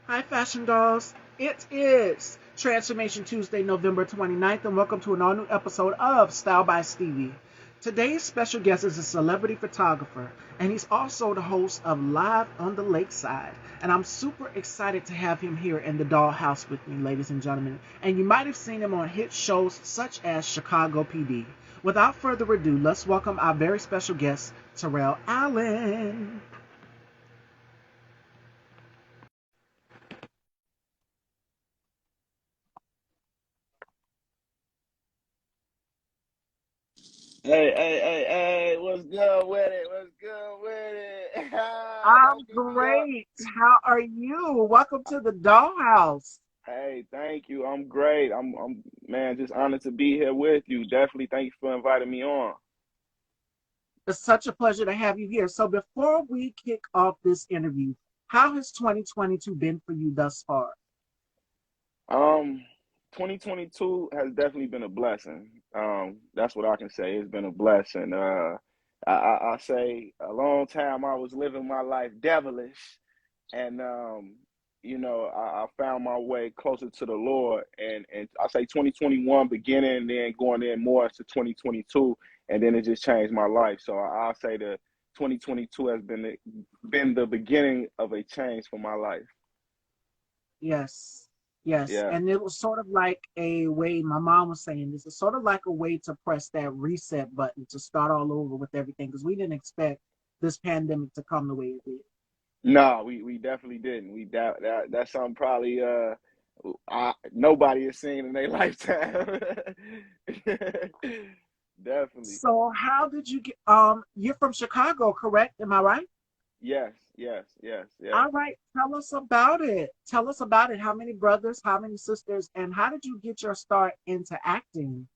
Hi, Fashion Dolls. It is Transformation Tuesday, November 29th, and welcome to an all new episode of Style by Stevie. Today's special guest is a celebrity photographer, and he's also the host of Live on the Lakeside. And I'm super excited to have him here in the dollhouse with me, ladies and gentlemen. And you might have seen him on hit shows such as Chicago PD. Without further ado, let's welcome our very special guest, Terrell Allen. Hey, what's good with it? What's good with it? I'm Back in New York. great. How are you? Welcome to the dollhouse. Hey, thank you. I'm great. Man, just honored to be here with you. Definitely thank you for inviting me on. It's such a pleasure to have you here. So, before we kick off this interview, how has 2022 been for you thus far? Um, 2022 has definitely been a blessing. That's what I can say. It's been a blessing. I say a long time I was living my life devilish, and I found my way closer to the Lord, and I say 2021 beginning, and then going in more into 2022, and then it just changed my life. So I'll say the 2022 has been the beginning of a change for my life. Yes, yes. Yeah. And it was sort of like a way, my mom was saying this, is sort of like a way to press that reset button to start all over with everything because we didn't expect this pandemic to come the way it did. No, we definitely didn't. That's something probably nobody has seen in their lifetime. Definitely. So, how did you get, you're from Chicago, correct? Am I right? Yes. All right, tell us about it. Tell us about it. How many brothers, how many sisters, and how did you get your start into acting?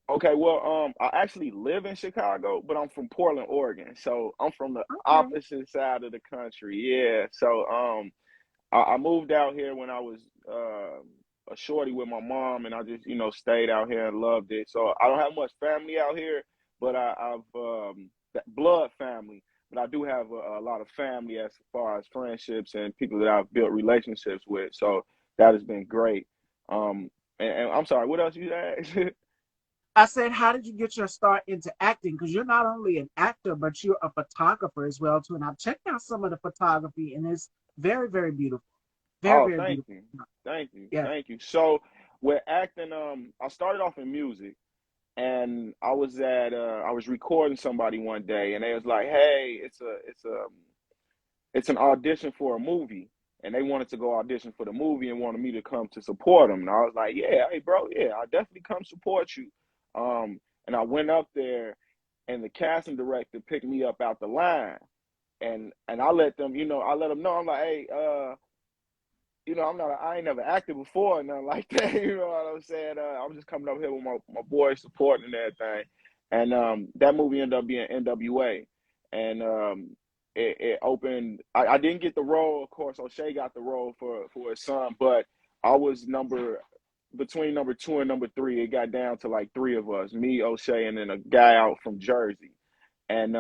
Okay, well, I actually live in Chicago, but I'm from Portland, Oregon. So I'm from the Okay. opposite side of the country. Yeah. So I moved out here when I was a shorty with my mom, and I just stayed out here and loved it. So I don't have much family out here, but I've that blood family. But I do have a lot of family as far as friendships and people that I've built relationships with. So that has been great. Um, and I'm sorry, what else you asked? I said, how did you get your start into acting? Because you're not only an actor, but you're a photographer as well too. And I've checked out some of the photography, and it's very, very beautiful. Very, Oh, very thank beautiful. you, thank you, Yeah. thank you. So with acting, I started off in music. And I was recording somebody one day, and they was like, "Hey, it's an audition for a movie," and they wanted to go audition for the movie and wanted me to come to support them. And I was like, "Yeah, hey, bro, yeah, I definitely come support you." And I went up there, and the casting director picked me up out the line, and I let them know, I'm like, "Hey, I ain't never acted before or nothing like that." You know what I'm saying? I was just coming up here with my boys supporting and everything. And that movie ended up being NWA. And it opened, I didn't get the role, of course. O'Shea got the role for his son, but I was between number two and number three. It got down to like three of us, me, O'Shea, and then a guy out from Jersey. And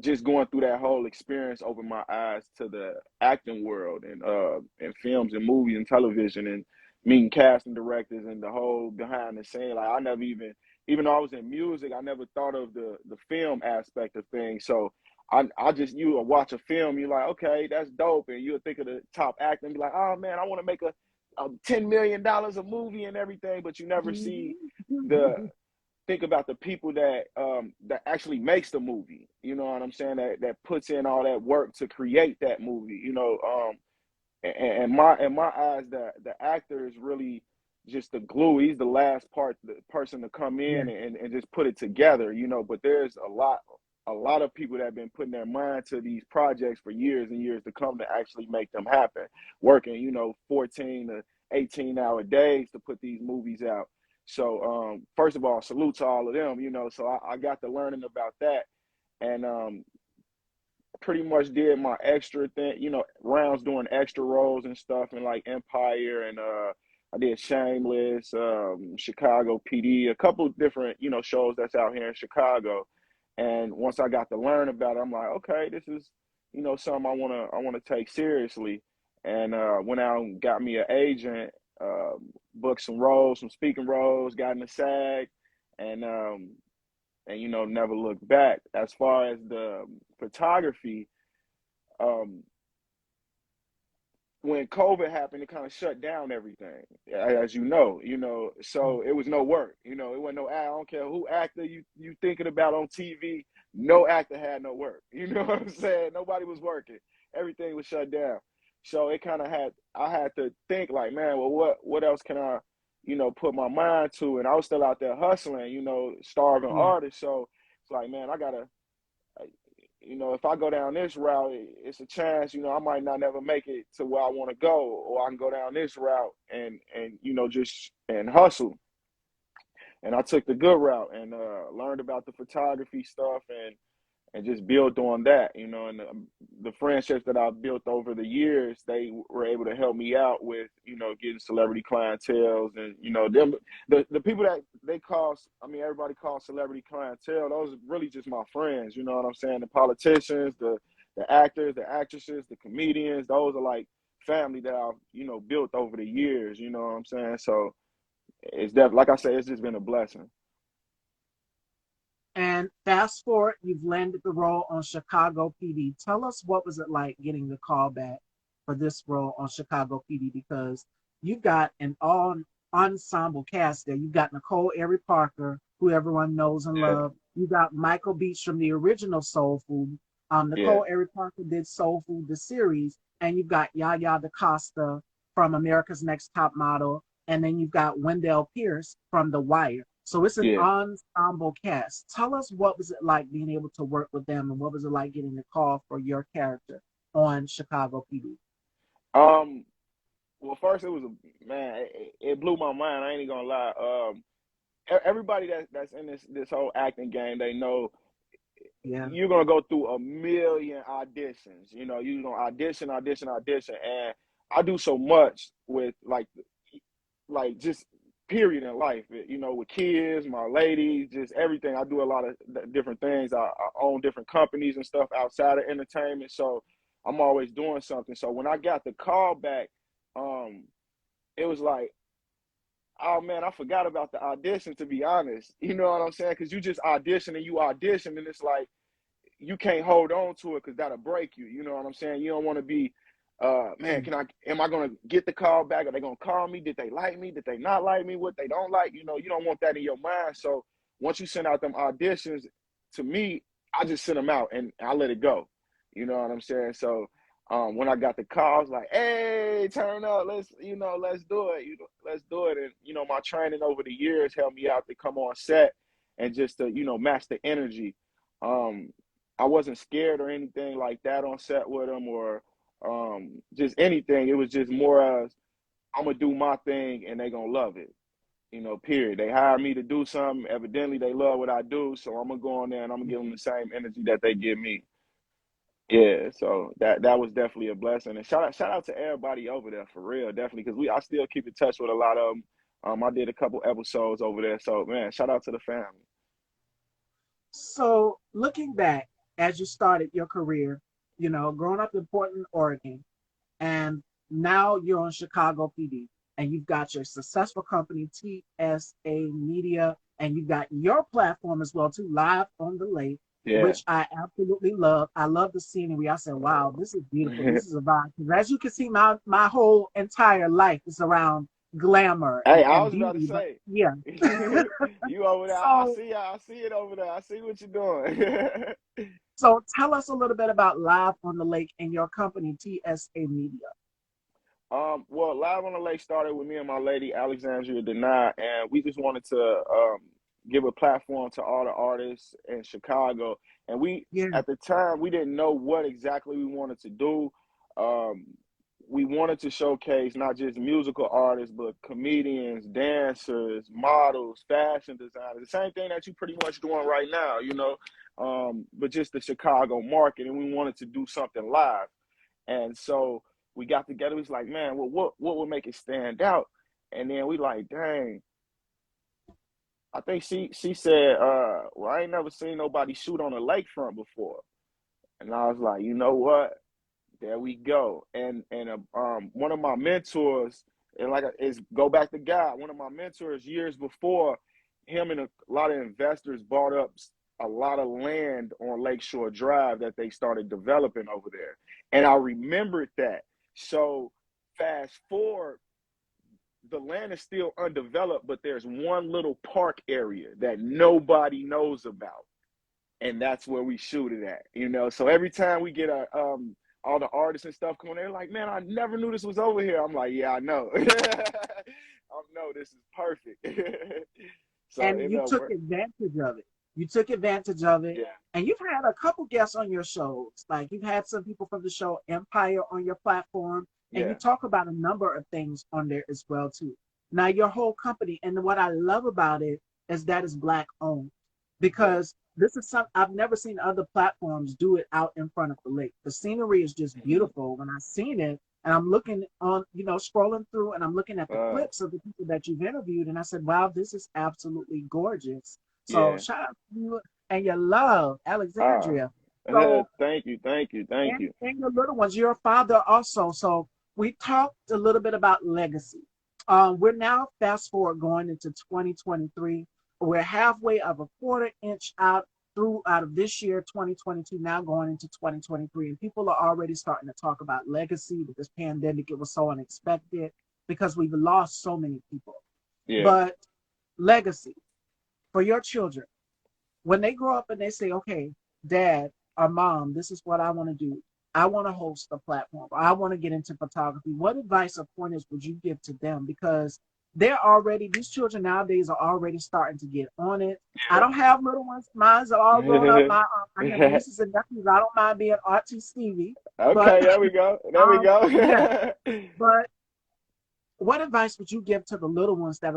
just going through that whole experience opened my eyes to the acting world and films and movies and television and meeting casting directors and the whole behind the scene. Like I never even though I was in music, I never thought of the film aspect of things. So I just you will watch a film, you're like, okay, that's dope, and you'll think of the top actor and be like, oh man, I want to make a $10 million a movie and everything, but you never see the think about the people that actually makes the movie. You know what I'm saying? That puts in all that work to create that movie. In my eyes, the actor is really just the glue. He's the last the person to come Yeah. in and just put it together. But there's a lot of people that have been putting their mind to these projects for years and years to come to actually make them happen. Working, 14 to 18-hour days to put these movies out. So first of all, salute to all of them. So I got to learning about that, and pretty much did my extra thing, rounds doing extra roles and stuff in like Empire, and I did Shameless, Chicago PD, a couple different, shows that's out here in Chicago. And once I got to learn about it, I'm like, okay, this is, something I wanna take seriously. and went out and got me an agent, booked some roles, some speaking roles, got in the SAG, and never looked back. As far as the photography, um, when COVID happened, it kind of shut down everything, as so it was no work. It wasn't no I don't care who actor you thinking about on TV, no actor had no work. You know what I'm saying? Nobody was working. Everything was shut down. So it kind of I had to think like, man, well, what else can I, put my mind to? And I was still out there hustling, starving Yeah. artist. So it's like, man, I gotta, if I go down this route, it's a chance, I might not never make it to where I want to go, or I can go down this route and just and hustle. And I took the good route and learned about the photography stuff and just built on that, and the friendships that I've built over the years, they were able to help me out with, getting celebrity clientels and, the people that everybody calls celebrity clientele, those are really just my friends, you know what I'm saying? The politicians, the actors, the actresses, the comedians, those are like family that I've, built over the years, you know what I'm saying? So it's definitely, like I said, it's just been a blessing. And fast forward, you've landed the role on Chicago PD. Tell us, what was it like getting the call back for this role on Chicago PD? Because you've got an all ensemble cast there. You've got Nicole Ari Parker, who everyone knows and Yeah, loves. You got Michael Beach from the original Soul Food. yeah, Nicole Ari Parker did Soul Food, the series. And you've got Yaya DaCosta from America's Next Top Model. And then you've got Wendell Pierce from The Wire. So it's an yeah. ensemble cast. Tell us, what was it like being able to work with them, and what was it like getting the call for your character on Chicago PD? Um, well, first it was man, it blew my mind. I ain't even gonna lie. Everybody that's in this whole acting game, they know Yeah. you're gonna go through a million auditions. You're gonna audition, audition, audition, and I do so much with like just period in life. With kids, my ladies, just everything. I do a lot of different things. I own different companies and stuff outside of entertainment, so I'm always doing something. So when I got the call back, um, it was like, oh man, I forgot about the audition. To be honest, you know what I'm saying? Because you just audition and you audition, and it's like you can't hold on to it because that'll break you. You know what I'm saying? You don't want to be, man, Mm. am I gonna get the call back? Are they gonna call me? Did they like me? Did they not like me? What they don't like? You don't want that in your mind. So once you send out them auditions, to me, I just send them out and I let it go. You know what I'm saying? So when I got the call, I was like, hey, turn up, let's do it. Let's do it. And my training over the years helped me out to come on set and just to, match the energy. Um, I wasn't scared or anything like that on set with them or just anything. It was just more as I'm gonna do my thing and they gonna love it. Period. They hired me to do something. Evidently, they love what I do, so I'm gonna go on there and I'm gonna give them the same energy that they give me. Yeah, so that was definitely a blessing. And shout out to everybody over there for real, definitely, because I still keep in touch with a lot of them. I did a couple episodes over there, so man, shout out to the family. So looking back, as you started your career, growing up in Portland, Oregon, and now you're on Chicago PD, and you've got your successful company TSA Media, and you've got your platform as well too, Live on the Lake, Yeah. which I absolutely love. I love the scenery. I said, wow, this is beautiful. This is a vibe. Because as you can see, my whole entire life is around glamour Hey, I and was about to beauty. But say, yeah. you over there. I so see ya. I see it over there. I see what you're doing. so tell us a little bit about Live on the Lake and your company TSA Media. Well, Live on the Lake started with me and my lady Alexandria Denai, and we just wanted to give a platform to all the artists in Chicago. And Yeah. at the time, we didn't know what exactly we wanted to do. Um, we wanted to showcase not just musical artists, but comedians, dancers, models, fashion designers, the same thing that you're pretty much doing right now, but just the Chicago market. And we wanted to do something live. And so we got together. We was like, man, well, what would make it stand out? And then we like, dang, I think she said, well, I ain't never seen nobody shoot on a lakefront before. And I was like, you know what? There we go. And one of my mentors, and like is go back to God. One of my mentors years before, him and a lot of investors bought up a lot of land on Lakeshore Drive that they started developing over there. And I remembered that. So fast forward, the land is still undeveloped, but there's one little park area that nobody knows about, and that's where we shoot it at. So every time we get all the artists and stuff coming, they're like, "Man, I never knew this was over here." I'm like, "Yeah, I know. I know this is perfect." So And it you took worked. advantage of it. You took advantage of it. Yeah, And you've had a couple guests on your shows. Like you've had some people from the show Empire on your platform, and you yeah, talk about a number of things on there as well too. Now your whole company, and what I love about it is that it's Black owned, yeah. because this is something I've never seen other platforms do it out in front of the lake. The scenery is just Mm-hmm. beautiful. When I seen it, and I'm looking on, scrolling through, and I'm looking at the Uh, clips of the people that you've interviewed, and I said, wow, this is absolutely gorgeous. So yeah. shout out to you and your love, Ah, Alexandria. So, thank you, thank you, thank you. and your little ones, you're a father also. So we talked a little bit about legacy. We're now fast forward going into 2023. We're halfway of a quarter inch out of this year, 2022, now going into 2023. And people are already starting to talk about legacy with this pandemic. It was so unexpected because we've lost so many people. Yeah. But legacy for your children, when they grow up and they say, okay, dad or mom, this is what I want to do. I want to host a platform. Or I want to get into photography. What advice or pointers would you give to them? Because these children nowadays are already starting to get on it. I don't have little ones. Mine's are all grown up. I have Yeah. nieces and nephews. I don't mind being Auntie Stevie. But Okay, there we go. There we yeah, go. but what advice would you give to the little ones that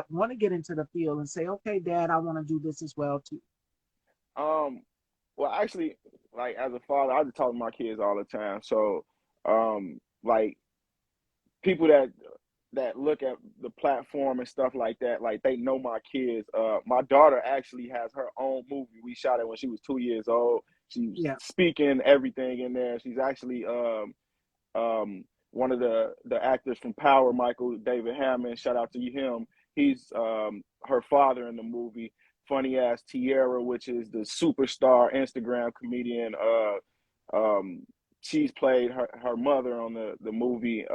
want to get into the field and say, okay, dad, I want to do this as well too? Um, well, actually, like as a father, I just talk to my kids all the time. So, like people that look at the platform and stuff like that, like they know my kids. My daughter actually has her own movie. We shot it when she was 2 years old. She's Yeah. speaking everything in there. She's actually one of the actors from Power, Michael David Hammond. Shout out to him. He's her father in the movie. Funny ass Tierra, which is the superstar Instagram comedian. Um, she's played her mother on the movie.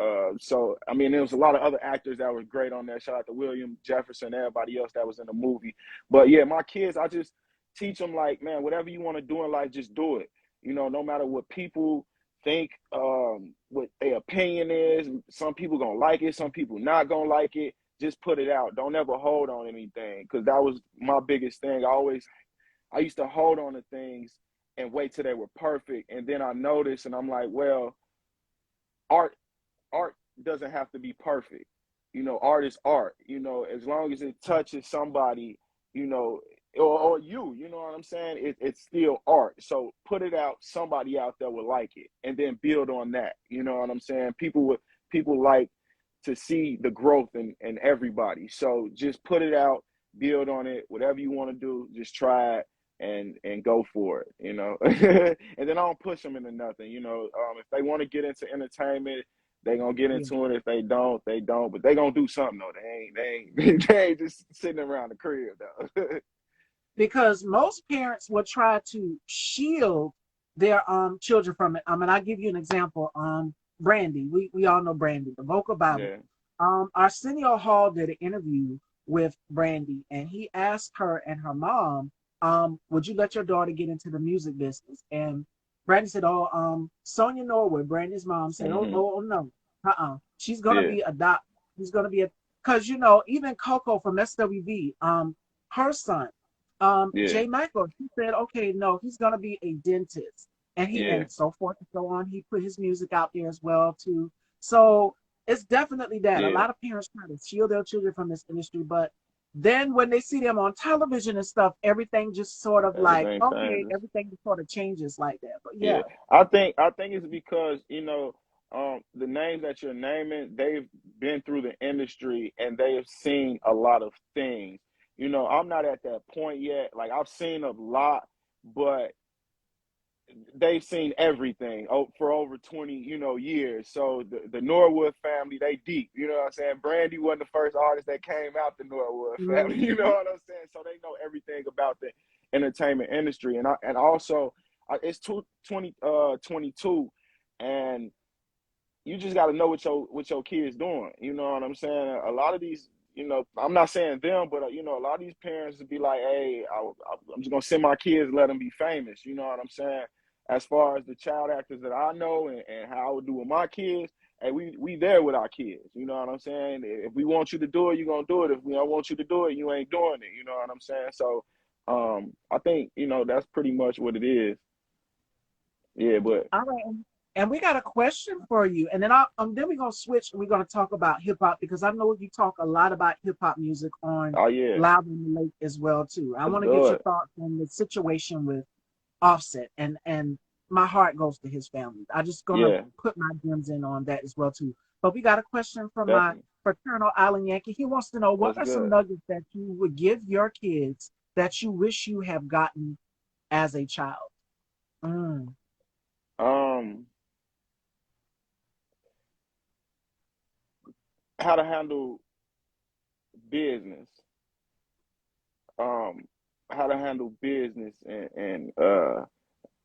So I mean, there was a lot of other actors that were great on there. Shout out to William Jefferson, everybody else that was in the movie. But yeah, my kids, I just teach them like, man, whatever you want to do in life, just do it. No matter what people think, what their opinion is. Some people gonna like it, some people not gonna like it. Just put it out. Don't ever hold on anything, because that was my biggest thing. I used to hold on to things and wait till they were perfect, and then I noticed, and I'm like, well, art art doesn't have to be perfect. Art is art. As long as it touches somebody, you know, or you know what I'm saying? It's still art. So put it out, somebody out there will like it, and then build on that. You know what I'm saying? People like to see the growth in everybody. So just put it out, build on it, whatever you want to do, just try it and go for it. And then I don't push them into nothing. If they want to get into entertainment, they gonna get Yeah. into it. If they don't, they don't. But they gonna do something though. They ain't just sitting around the crib though. Because most parents will try to shield their children from it. And I give you an example. Brandy, we all know Brandy, the vocal Bible. Yeah, Arsenio Hall did an interview with Brandy, and he asked her and her mom, would you let your daughter get into the music business? And Brandy said, oh, Sonia Norwood, Brandy's mom said, oh, hmm, oh, oh no, she's gonna yeah, be a doc. She's gonna be a because even Coco from SWV, her son, yeah, Jay Michael, he said, okay, no, he's gonna be a dentist, yeah, and so forth and so on. He put his music out there as well too. So it's definitely that. A yeah. lot of parents try to shield their children from this industry, but then when they see them on television and stuff, everything just sort of like, Everything okay, changes. everything just sort of changes like that. But Yeah, yeah, I think it's because the names that you're naming, they've been through the industry and they have seen a lot of things. I'm not at that point yet. Like I've seen a lot, but they've seen everything for over 20, years. So the Norwood family, they deep. You know what I'm saying? Brandy wasn't the first artist that came out the Norwood family. You know Mhm. what I'm saying? So they know everything about the entertainment industry, and also it's 2022, and you just got to know what your kids doing. You know what I'm saying? A lot of these, I'm not saying them, but a lot of these parents would be like, "Hey, I'm just gonna send my kids, let them be famous." You know what I'm saying? As far as the child actors that I know and how I would do with my kids, hey, we there with our kids. You know what I'm saying? If we want you to do it, you're gonna do it. If we don't want you to do it, you ain't doing it. You know what I'm saying? So, I think that's pretty much what it is. Yeah, but All right. And we got a question for you. And then we're gonna switch and we're gonna talk about hip hop because I know you talk a lot about hip hop music on oh yeah, Live on the Lake as well too. I let's want to get do your it. thoughts on the situation with Offset and my heart goes to his family. I just gonna Yeah, put my gems in on that as well too. But we got a question from my definitely. fraternal Island Yankee. He wants to know what What's are some good? nuggets that you would give your kids that you wish you have gotten as a child. Mm, Um, how to handle business. Um, how to handle business and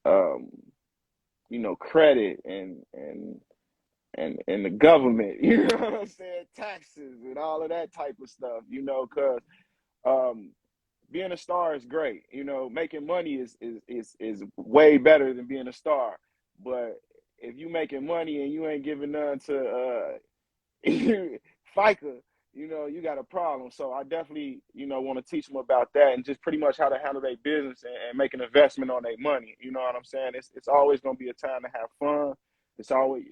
um, credit and the government. You know what I'm saying? Taxes and all of that type of stuff. Because um, being a star is great. Making money is way better than being a star. But if you making money and you ain't giving none to FICA, you got a problem. So I definitely, want to teach them about that and just pretty much how to handle their business and make an investment on their money. You know what I'm saying? It's always gonna be a time to have fun. It's always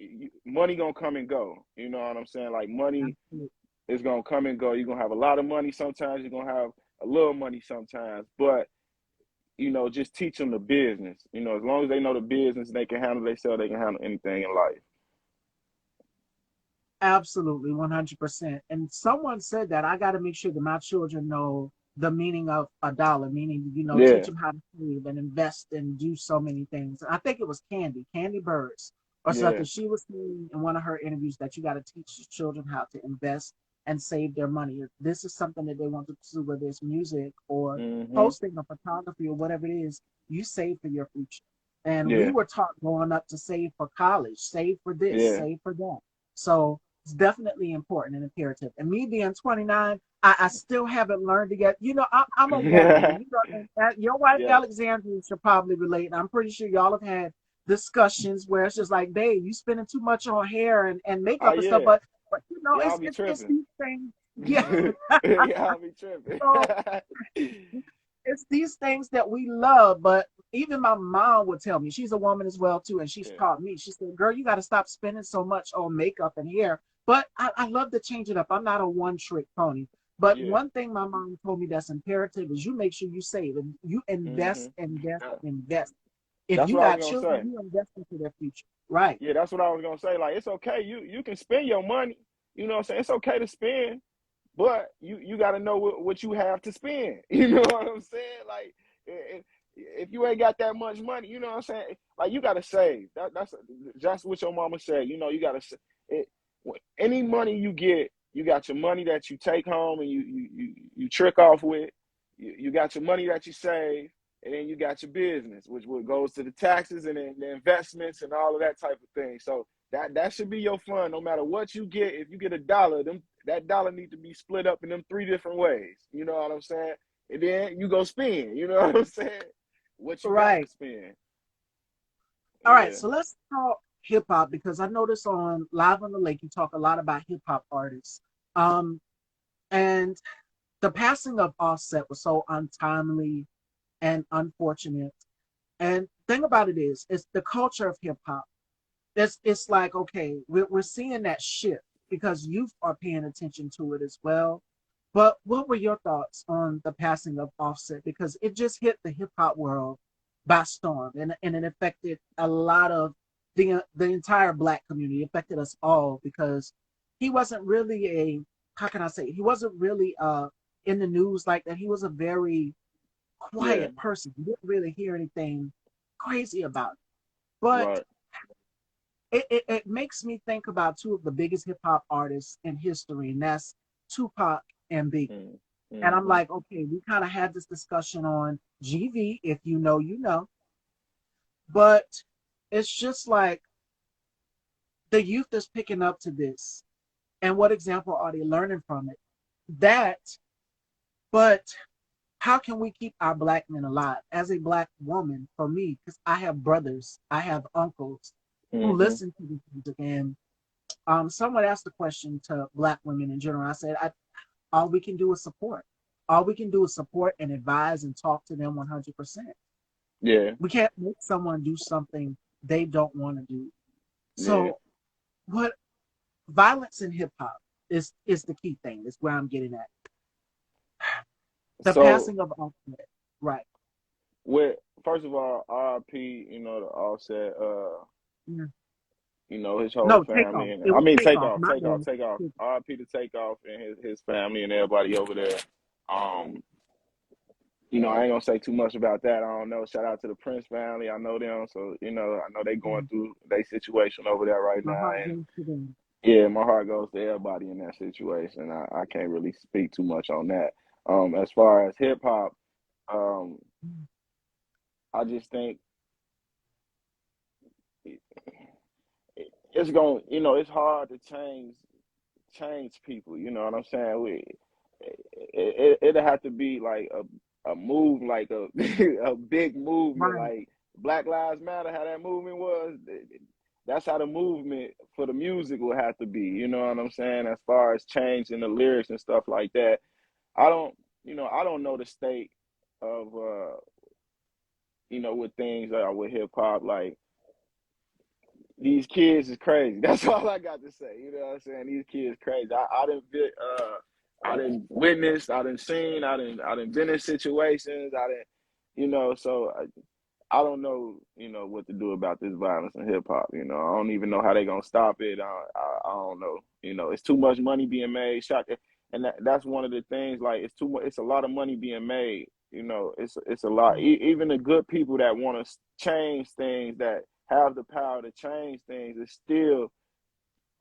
money gonna come and go. You know what I'm saying? Like money absolutely. is gonna come and go. You're gonna have a lot of money sometimes. You're gonna have a little money sometimes. But just teach them the business. As long as they know the business, they can handle themselves. They can handle anything in life. Absolutely, 100%. And someone said that I got to make sure that my children know the meaning of a dollar, meaning, teach Yeah, them how to save and invest and do so many things. I think it was Candy Birds or yeah, something. She was saying in one of her interviews that you got to teach children how to invest and save their money. If this is something that they want to pursue, whether it's music or mhm, posting or photography or whatever it is, you save for your future. And we yeah, were taught growing up to save for college, save for this, yeah. save for that. So it's definitely important and imperative. And me being 29, I still haven't learned to get, I'm a woman. And, your wife, Yeah. Alexandria, should probably relate. And I'm pretty sure y'all have had discussions where it's just like, babe, you spending too much on hair and Oh makeup and stuff. yeah. But Y'all it's, be it's tripping. these things. Yeah. Y'all be tripping. So it's these things that we love, but even my mom would tell me, she's a woman as well too, and she's Yeah. taught me. She said, "Girl, you got to stop spending so much on makeup and hair." But I love to change it up. I'm not a one trick pony. But Yeah. one thing my mom told me that's imperative is you make sure you save and you invest, Mhm. invest, Yeah. invest. If That's you what I was got gonna children, say. you invest into their future. Right. Yeah, that's what I was gonna say. Like it's okay. You can spend your money. You know what I'm saying? It's okay to spend, but you got to know what you have to spend. You know what I'm saying? Like if you ain't got that much money, you know what I'm saying? Like you got to save. That's what your mama said. You got to it, any money you get, you got your money that you take home and you trick off with. You got your money that you save, and then you got your business, which goes to the taxes and then the investments and all of that type of thing. So that should be your fund. No matter what you get, if you get $1, that dollar need to be split up in them three different ways. You know what I'm saying? And then you go spend. You know what I'm saying? What you got to Right. spend. All right. Yeah, So let's talk hip hop because I noticed on Live on the Lake you talk a lot about hip hop artists. Um, and the passing of Offset was so untimely and unfortunate. And thing about it is, it's the culture of hip hop. It's like okay, we're seeing that shift because youth are paying attention to it as well. But what were your thoughts on the passing of Offset? Because it just hit the hip hop world by storm, and it affected a lot of the entire Black community. It affected us all because he wasn't really a how can I say it? He wasn't really in the news like that. He was a very yeah, quiet person. You didn't really hear anything crazy about it. But Right. it makes me think about two of the biggest hip hop artists in history, and that's Tupac and Biggie. Mm. And I'm Mm-hmm. like, okay, we kind of had this discussion on GV, if you know, you know. But it's just like the youth is picking up to this. And what example are they learning from it? That, but how can we keep our black men alive? As a black woman, for me, because I have brothers, I have uncles who Mm-hmm. listen to this music. And someone asked the question to black women in general. I said, all we can do is support. All we can do is support and advise and talk to them 100%. Yeah. We can't make someone do something they don't want to do. Yeah. So, what violence in hip hop is the key thing. Is where I'm getting at. The So passing of Offset, right? with first of all, RP, the Offset, Yeah. his whole No, take family, off. and It I was mean take take off. off, My take off, bad. take off. RP to take off and his family and everybody over there. Um, I ain't gonna say too much about that. I don't know. Shout out to the Prince family. I know them, so I know they going through their situation over there right My now. heart And goes to them. yeah, my heart goes to everybody in that situation. I can't really speak too much on that. As far as hip hop, um, I just think it's going. It's hard to change people. You know what I'm saying? It'll have to be like a move, like a a big movement, Right. like Black Lives Matter. How that movement was. That's how the movement for the music will have to be. You know what I'm saying? As far as changing the lyrics and stuff like that. I don't. I don't know the state of with things with hip hop like these kids is crazy. That's all I got to say. You know what I'm saying? These kids crazy. I didn't witness, I didn't seen, I didn't been in situations. I didn't, so I don't know, what to do about this violence in hip hop. I don't even know how they gonna stop it. I don't know. It's too much money being made. And that's one of the things. Like it's too much. It's a lot of money being made. It's a lot. Even the good people that want to change things, that have the power to change things, it's still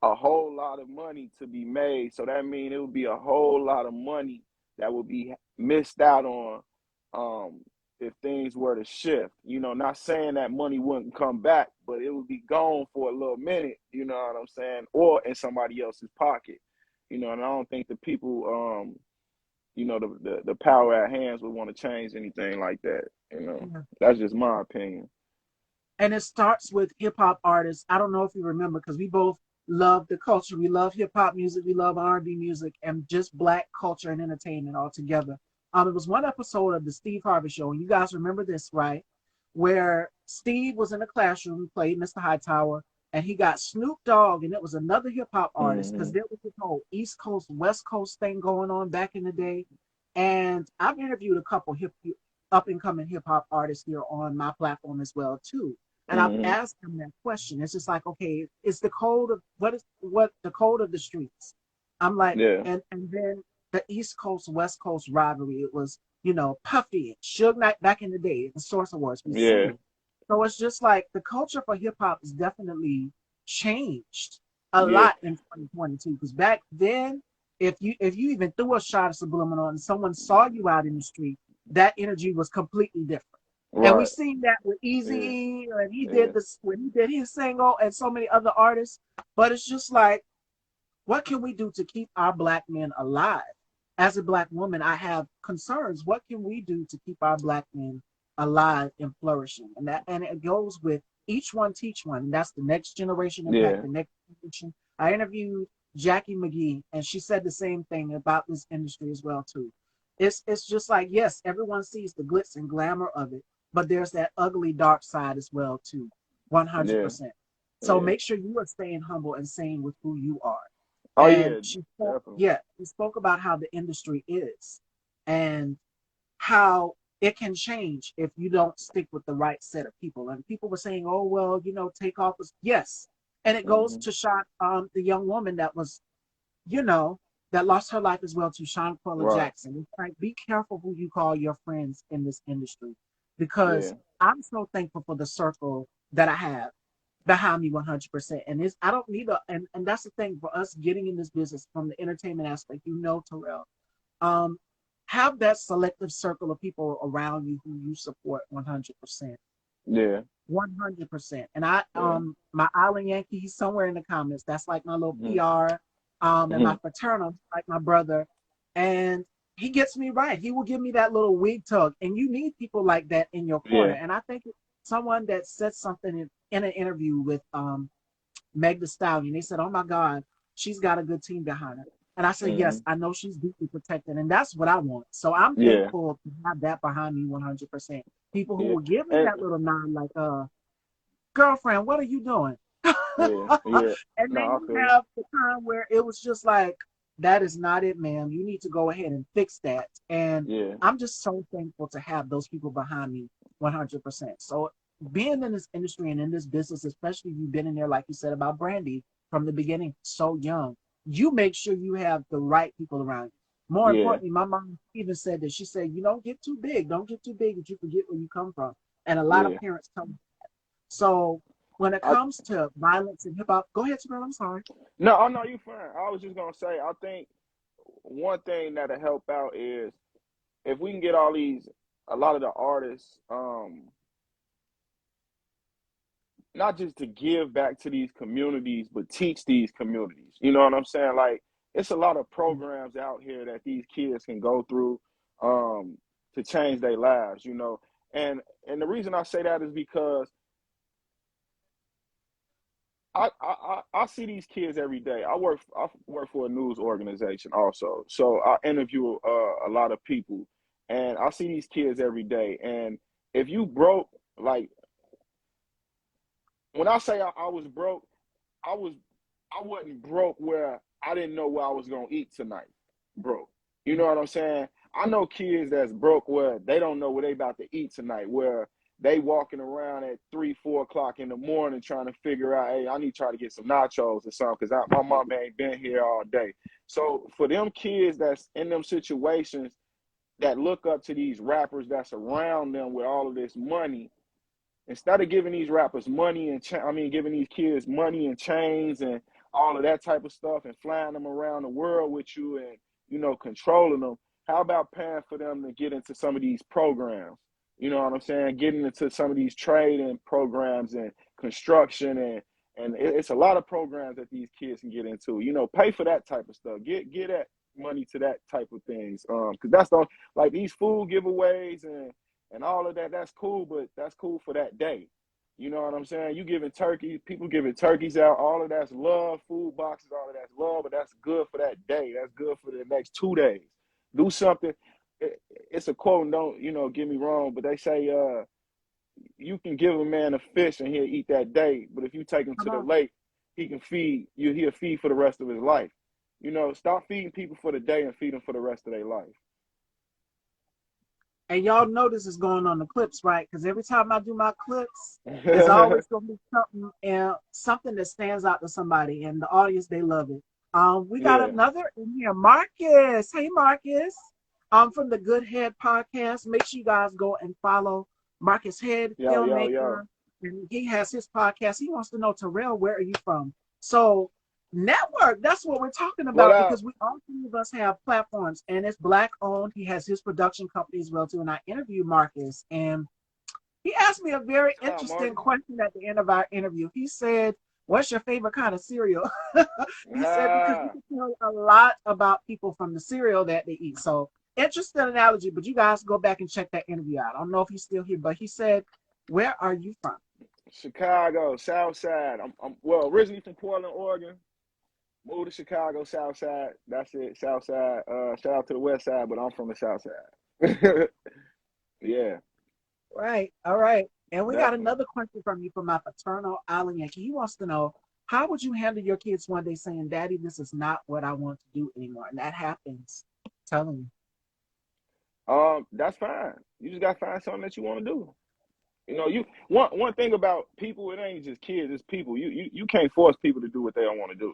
a whole lot of money to be made. So that means it would be a whole lot of money that would be missed out on if things were to shift. Not saying that money wouldn't come back, but it would be gone for a little minute, you know what I'm saying? Or in somebody else's pocket. And I don't think the people the power at hands would want to change anything like that. Yeah. That's just my opinion. And it starts with hip hop artists. I don't know if you remember, because we both love the culture. We love hip hop music. We love R&B music, and just black culture and entertainment all together. It was one episode of the Steve Harvey Show, and you guys remember this, right? Where Steve was in a classroom, played Mr. Hightower, and he got Snoop Dogg, and it was another hip hop artist, because Hmm. there was this whole East Coast, West Coast thing going on back in the day. And I've interviewed a couple up and coming hip hop artists here on my platform as well too. And I've Hmm. asked them that question. It's just like, okay, it's the code of what the code of the streets. I'm like, Yeah. and then the East Coast West Coast rivalry. It was Puffy and Suge Knight back in the day. The Source Awards. We seen Yeah. it. So it's just like the culture for hip hop has definitely changed a Yeah. lot in 2022. Because back then, if you even threw a shot of subliminal and someone saw you out in the street, that energy was completely different. And we Right. seen that with Yeah. Easy, and he Yeah. did this when he did his single, and so many other artists. But it's just like, what can we do to keep our black men alive? As a black woman, I have concerns. What can we do to keep our black men alive and flourishing? And it goes with each one teach one. And that's the next generation impact, Yeah. the next generation. I interviewed Jackie McGee, and she said the same thing about this industry as well too. It's just like, yes, everyone sees the glitz and glamour of it, but there's that ugly dark side as well too, Yeah. 100%. So Yeah. make sure you are staying humble and saying with who you are. Oh And yeah. she spoke, Definitely. yeah, she spoke about how the industry is and how it can change if you don't stick with the right set of people. And people were saying, oh, well, Takeoff was, yes. And it goes Hmm. to shot the young woman that was, you know, that lost her life as well to Sean Paula Right. Jackson. It's like, be careful who you call your friends in this industry, because Yeah. I'm so thankful for the circle that I have behind me 100%. And it's, I don't need and that's the thing for us getting in this business from the entertainment aspect, Terrell, um, have that selective circle of people around you who you support 100%. Yeah. 100%. And I Yeah. my Island Yankee, he's somewhere in the comments. That's like my little Hmm. PR. And my Hmm. fraternal, like my brother. And he gets me right. He will give me that little wig tug. And you need people like that in your corner. Yeah. And I think someone that said something in an interview with Meg the Stallion, they said, "Oh my God, she's got a good team behind her." And I said, "Yes, Hmm. I know she's deeply protected, and that's what I want." So I'm Yeah. thankful to have that behind me 100%. People who Yeah. will give me And that little nod, like, girlfriend, what are you doing? yeah. Yeah. And No, then I you feel you. have the time where it was just like, that is not it, ma'am. You need to go ahead and fix that. And Yeah. I'm just so thankful to have those people behind me 100%. So being in this industry and in this business, especially if you've been in there, like you said about Brandy from the beginning, so young, you make sure you have the right people around you. More Yeah. importantly, my mom even said that. She said, "You don't get too big. Don't get too big that you forget where you come from." And a lot of Yeah. parents tell me. So when it I comes to violence and hip hop, go ahead, Terrell. I'm sorry. no, I know you fine. I was just gonna say, I think one thing that'll help out is if we can get a lot of the artists, not just to give back to these communities, but teach these communities. You know what I'm saying? Like, it's a lot of programs out here that these kids can go through um, to change their lives. And the reason I say that is because I see these kids every day. I work for a news organization also, so I interview a lot of people, and I see these kids every day. And if you broke, like when I say I was broke, I was I wasn't broke where I didn't know where I was gonna eat tonight. Broke. You know what I'm saying? I know kids that's broke where they don't know where they about to eat tonight, where they walking around at 3, 4 o'clock in the morning trying to figure out, hey, I need to try to get some nachos or something because my mom ain't been here all day. So for them kids that's in them situations that look up to these rappers that's around them with all of this money, instead of giving these rappers money and giving these kids money and chains and all of that type of stuff and flying them around the world with you and controlling them, how about paying for them to get into some of these programs? You know what I'm saying? Getting into some of these trading programs and construction and it's a lot of programs that these kids can get into. Pay for that type of stuff. Get that money to that type of things. Because that's the like these food giveaways and all of that, that's cool, but that's cool for that day. You know what I'm saying? You giving turkeys, people giving turkeys out, all of that's love, food boxes, all of that's love, but that's good for that day. That's good for the next 2 days. Do something. It's a quote, and don't, get me wrong, but they say you can give a man a fish and he'll eat that day, but if you take him Come to the on. lake, he can feed you, he'll feed for the rest of his life. Stop feeding people for the day and feed them for the rest of their life. And y'all know this is going on the clips, right? Because every time I do my clips, it's always going to be something and something that stands out to somebody, and the audience they love it. We got Yeah. another in here, Marcus. Hey, Marcus. From the Good Head podcast. Make sure you guys go and follow Marcus Head, Yo, yo, yo. filmmaker, and he has his podcast. He wants to know, Terrell, where are you from? So network, that's what we're talking What about up? because we all three of us have platforms and it's black owned. He has his production company as well too. And I interviewed Marcus and he asked me a very Shout out, interesting Marcus. question at the end of our interview. He said, "What's your favorite kind of cereal?" He said, because you Ah, can tell a lot about people from the cereal that they eat. So interesting analogy, but you guys go back and check that interview out. I don't know if he's still here, but he said, "Where are you from?" Chicago, South Side. I'm well originally from Portland, Oregon. Moved to Chicago, South Side. That's it, South Side. Shout out to the West Side, but I'm from the South Side. Yeah, Right. All right. And we got definitely. another question from you from my paternal Island Yankee. He wants to know, how would you handle your kids one day saying, "Daddy, this is not what I want to do anymore?" And that happens. Telling you. That's fine. You just gotta find something that you want to do. You one thing about people, it ain't just kids, it's people. You can't force people to do what they don't want to do.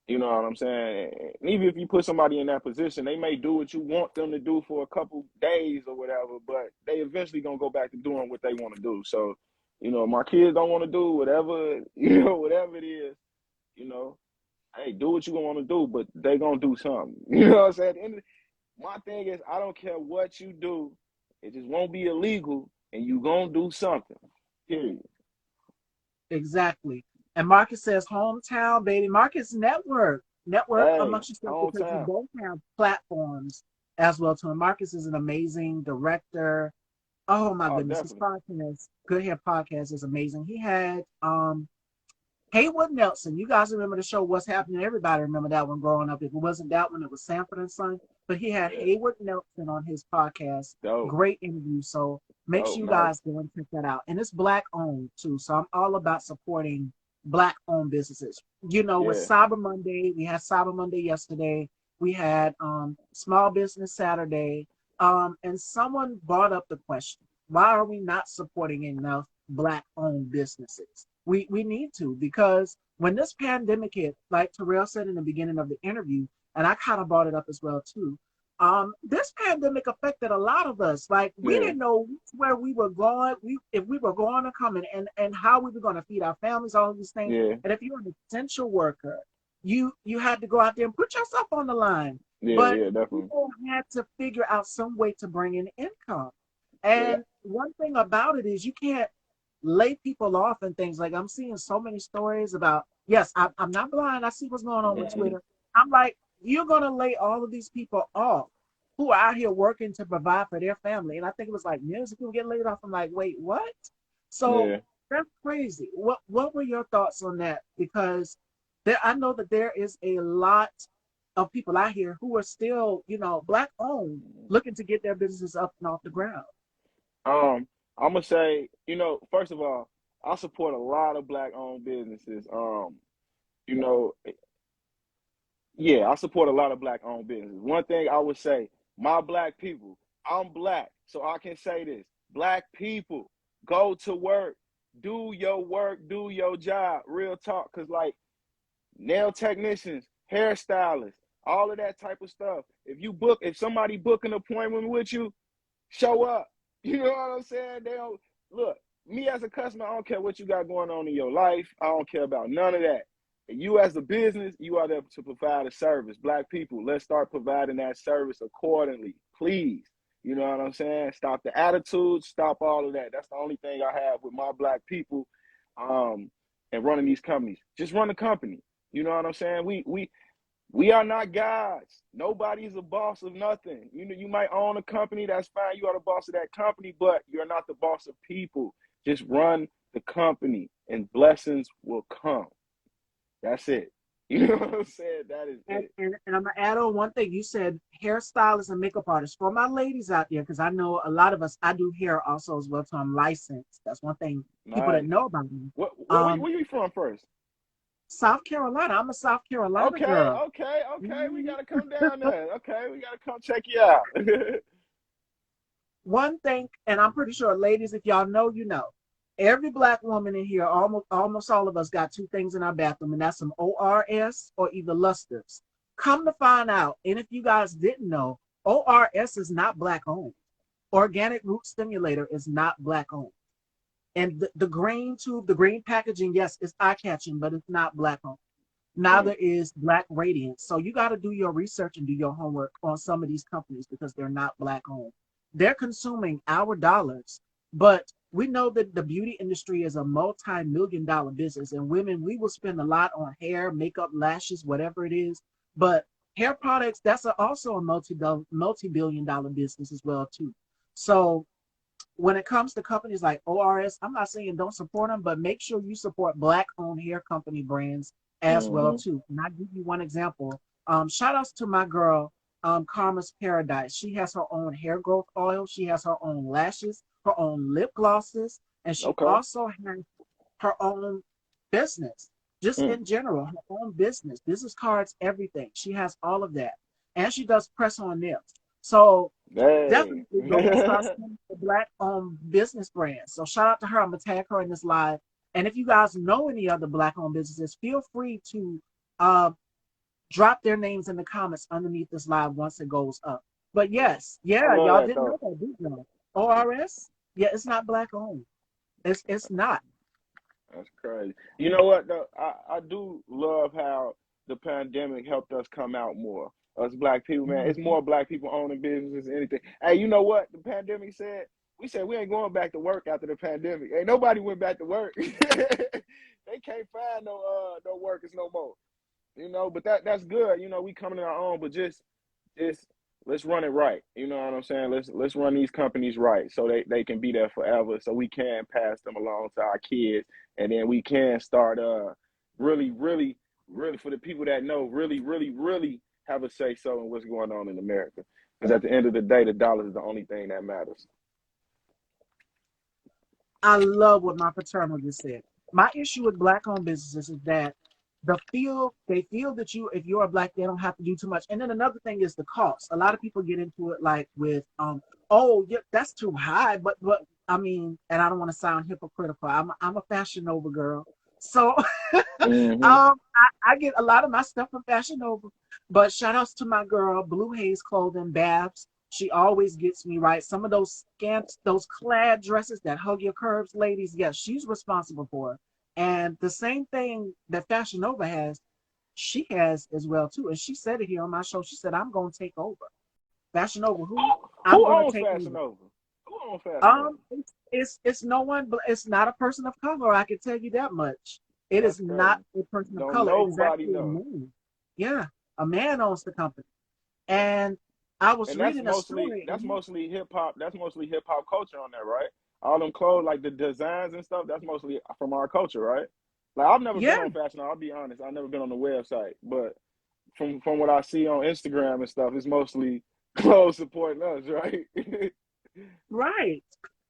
You know what I'm saying? And even if you put somebody in that position, they may do what you want them to do for a couple days or whatever, but they eventually gonna go back to doing what they want to do. So, my kids don't want to do whatever, whatever it is, you know, hey, do what you want to do, but they gonna do something. You know what I'm saying? At the end of my thing is, I don't care what you do, it just won't be illegal, and you gonna do something. Period. Exactly. And Marcus says, hometown, baby. Marcus, network Hey, amongst yourself because you hometown. both have platforms as well too. And Marcus is an amazing director. Oh my Oh, goodness, his definitely. podcast, Good Hair Podcast, is amazing. He had Haywood Nelson. You guys remember the show What's Happening? Everybody remember that one growing up. If it wasn't that one, it was Sanford and Son. But he had Yeah. Haywood Nelson on his podcast. Dope. Great interview. So make sure Dope, you man. guys go and check that out. And it's black owned too. So I'm all about supporting black owned businesses. With Yeah. Cyber Monday, we had Cyber Monday yesterday. We had Small Business Saturday. And someone brought up the question, why are we not supporting enough black owned businesses? We need to, because when this pandemic hit, like Terrell said in the beginning of the interview, and I kind of brought it up as well too. This pandemic affected a lot of us. Like we Yeah. didn't know where we were going, if we were going or coming, and how we were going to feed our families, all of these things. Yeah. And if you're an essential worker, you had to go out there and put yourself on the line. Yeah. But Yeah. Definitely. people had to figure out some way to bring in income. Yeah. And one thing about it is you can't lay people off and things. Like I'm seeing so many stories about, yes, I'm not blind. I see what's going on with Hmm. Twitter. I'm like, you're going to lay all of these people off who are out here working to provide for their family. And I think it was like millions of people get laid off. I'm like, wait, what? So Yeah. that's crazy. What were your thoughts on that? Because I know that there is a lot of people out here who are still, black owned, looking to get their businesses up and off the ground. I'm gonna say, first of all, I support a lot of black owned businesses. You know, yeah, I support a lot of black owned businesses. One thing I would say, my black people, I'm black, so I can say this. Black people, go to work, do your job, real talk. Cause like nail technicians, hairstylists, all of that type of stuff. If somebody book an appointment with you, show up. You know what I'm saying? They don't look. Me as a customer, I don't care what you got going on in your life. I don't care about none of that. You as a business, you are there to provide a service. Black people, let's start providing that service accordingly, please. You know what I'm saying? Stop the attitude, stop all of that. That's the only thing I have with my black people, um, and running these companies. Just run the company. You know what I'm saying? We are not gods. Nobody's a boss of nothing. You might own a company, that's fine. You are the boss of that company, but you're not the boss of people. Just run the company and blessings will come. That's it. You know what I'm saying? That is And, it. and, and I'm gonna add on one thing. You said hairstylists and makeup artists. For my ladies out there, because I know a lot of us, I do hair also as well, so I'm licensed. That's one thing people that Nice. know about me. Where you from first? South Carolina. I'm a South Carolina Okay, girl. okay, okay. We Mhm. gotta come down there. Okay, we gotta come check you out. One thing, and I'm pretty sure, ladies, if y'all know, you know. Every black woman in here, almost all of us, got two things in our bathroom, and that's some ORS or either lusters. Come to find out, and if you guys didn't know, ORS is not black owned. Organic root stimulator is not black owned. And the green tube, the green packaging, yes, it's eye catching, but it's not black owned. Mm, Neither is Black Radiance. So you got to do your research and do your homework on some of these companies because they're not black owned. They're consuming our dollars, but we know that the beauty industry is a multi-million dollar business, and women, we will spend a lot on hair, makeup, lashes, whatever it is. But hair products, that's also a multi-billion dollar business as well too. So when it comes to companies like ORS, I'm not saying don't support them, but make sure you support black-owned hair company brands as well mm-hmm. too. And I give you one example. Shout outs to my girl, Karma's Paradise. She has her own hair growth oil. She has her own lashes, her own lip glosses, and she Okay. also has her own business. Just Mm. in general, her own business cards, everything. She has all of that, and she does press-on nails. So Dang. definitely go and start supporting the black owned business brands. So shout out to her. I'm gonna tag her in this live. And if you guys know any other black owned businesses, feel free to uh, drop their names in the comments underneath this live once it goes up. But yes, I yeah, love y'all that didn't know though. that, did you? ORS? Yeah, it's not black owned. It's not. That's crazy. You know what though? I do love how the pandemic helped us come out more. Us black people, man. It's Mhm. more black people owning businesses than anything. Hey, you know what? The pandemic said we said we ain't going back to work after the pandemic. Ain't nobody went back to work. They can't find no workers no more. You know, but that's good. You know, we coming in our own, but just let's run it right. You know what I'm saying? Let's run these companies right so they can be there forever, so we can pass them along to our kids, and then we can start really, really, really for the people that know, really, really, really have a say so in what's going on in America. Because at the end of the day, the dollar is the only thing that matters. I love what my paternal just said. My issue with black owned businesses is that they feel that you, if you're a black, they don't have to do too much. And then another thing is the cost. A lot of people get into it like with oh yeah, that's too high. But I mean, and I don't want to sound hypocritical. I'm a Fashion Nova girl. So Hmm. I get a lot of my stuff from Fashion Nova. But shout outs to my girl, Blue Haze Clothing, Babs. She always gets me right. Some of those scant, those clad dresses that hug your curves, ladies, yes, she's responsible for it. And the same thing that Fashion Nova has, she has as well too. And she said it here on my show. She said, "I'm gonna take over." Fashion Nova, who? I'm Who gonna owns take Fashion over. Nova? Who owns Fashion Nova? It's no one, but it's not a person of color. I can tell you that much. It is That's not crazy. a person of Don't color. It is nobody actually a know. man. Yeah, a man owns the company. And I was And reading a story. that's mostly hip hop. That's mostly hip hop culture on there, right? All them clothes, like the designs and stuff. That's mostly from our culture, right? Like I've never been Yeah, on Fashion. I'll be honest. I've never been on the website, but from what I see on Instagram and stuff, it's mostly clothes supporting us, right? right.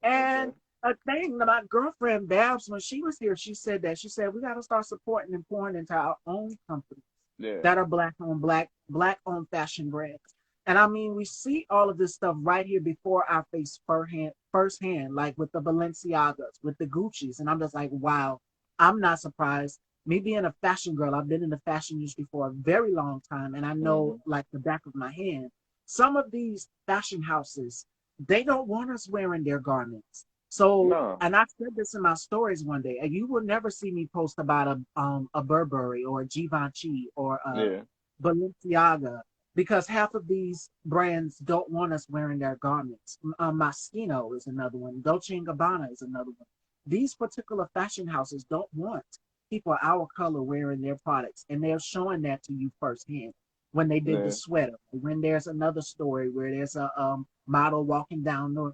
And Okay. a thing that my girlfriend Babs, when she was here, she said that she said we got to start supporting and pouring into our own company Yeah. that are black owned fashion brands. And I mean, we see all of this stuff right here before our face firsthand, like with the Balenciagas, with the Gucci's. And I'm just like, wow, I'm not surprised. Me being a fashion girl, I've been in the fashion industry for a very long time, and I know Hmm. like the back of my hand. Some of these fashion houses, they don't want us wearing their garments. So, No. and I said this in my stories one day, and you will never see me post about a Burberry or a Givenchy or a Yeah. Balenciaga because half of these brands don't want us wearing their garments. Moschino is another one. Dolce and Gabbana is another one. These particular fashion houses don't want people our color wearing their products, and they're showing that to you firsthand when they did the Yeah. sweater. When there's another story where there's a model walking down the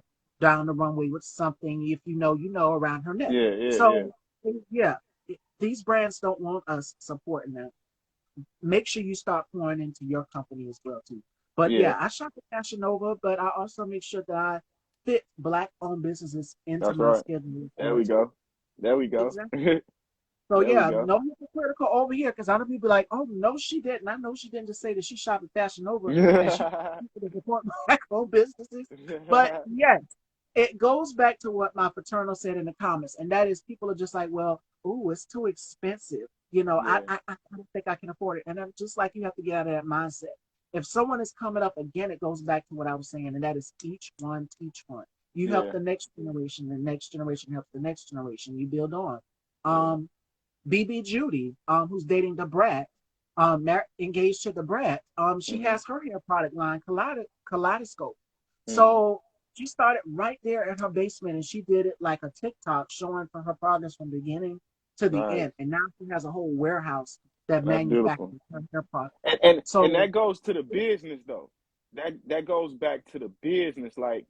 runway with something, if you know, you know, around her neck. Yeah. Yeah. Yeah. So yeah, these brands don't want us supporting them. Make sure you start pouring into your company as well too. But Yeah. yeah, I shop at Fashion Nova, but I also make sure that I fit black-owned businesses into That's my right. schedule as There well we too. go. There we go. Exactly. There So we yeah, go. no hypocritical over here because other people be like, oh no, she didn't. I know she didn't just say that she shopped at Fashion Nova and she people to support black-owned businesses. But yes, it goes back to what my paternal said in the comments, and that is people are just like, well, ooh, it's too expensive. You know, Yeah. I don't think I can afford it. And I'm just like, you have to get out of that mindset. If someone is coming up again, it goes back to what I was saying, and that is each one teach one. You help Yeah. the next generation helps the next generation. You build on. Yeah. Um, BB Judy, who's dating the Brat, engaged to the Brat, she Hmm. has her hair product line, Kaleidoscope. Hmm. So she started right there in her basement and she did it like a TikTok showing from her progress from beginning to the Nice. end. And now she has a whole warehouse that That's beautiful. manufactures her hair product. And So that goes to the business though. That goes back to the business. Like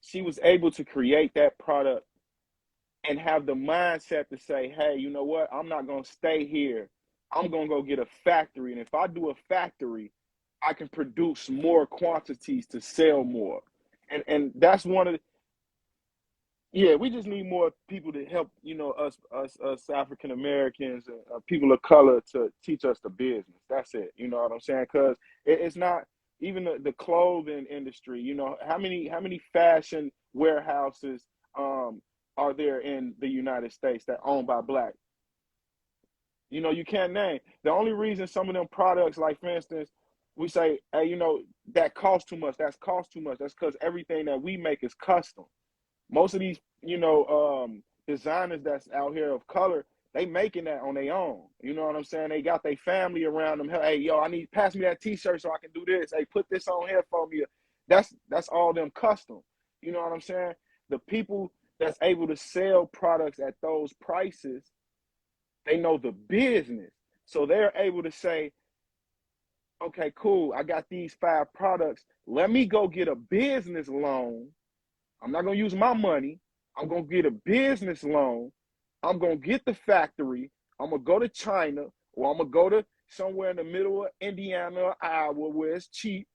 she was able to create that product and have the mindset to say, hey, you know what? I'm not gonna stay here. I'm gonna go get a factory. And if I do a factory, I can produce more quantities to sell more. And that's one of the, yeah, we just need more people to help, you know, us African Americans and people of color to teach us the business. That's it. You know what I'm saying? Because it's not even the clothing industry. You know, how many fashion warehouses are there in the United States that owned by black? You know, you can't name. The only reason some of them products, like for instance, we say, hey, you know, that costs too much. That's cost too much. That's because everything that we make is custom. Most of these, you know, designers that's out here of color, they making that on their own. You know what I'm saying? They got their family around them. Hey, yo, I need pass me that T-shirt so I can do this. Hey, put this on here for me. That's all them custom. You know what I'm saying? The people that's able to sell products at those prices, they know the business. So they're able to say, okay, cool, I got these 5 products. Let me go get a business loan. I'm not going to use my money. I'm going to get a business loan. I'm going to get the factory. I'm going to go to China, or I'm going to go to somewhere in the middle of Indiana or Iowa where it's cheap.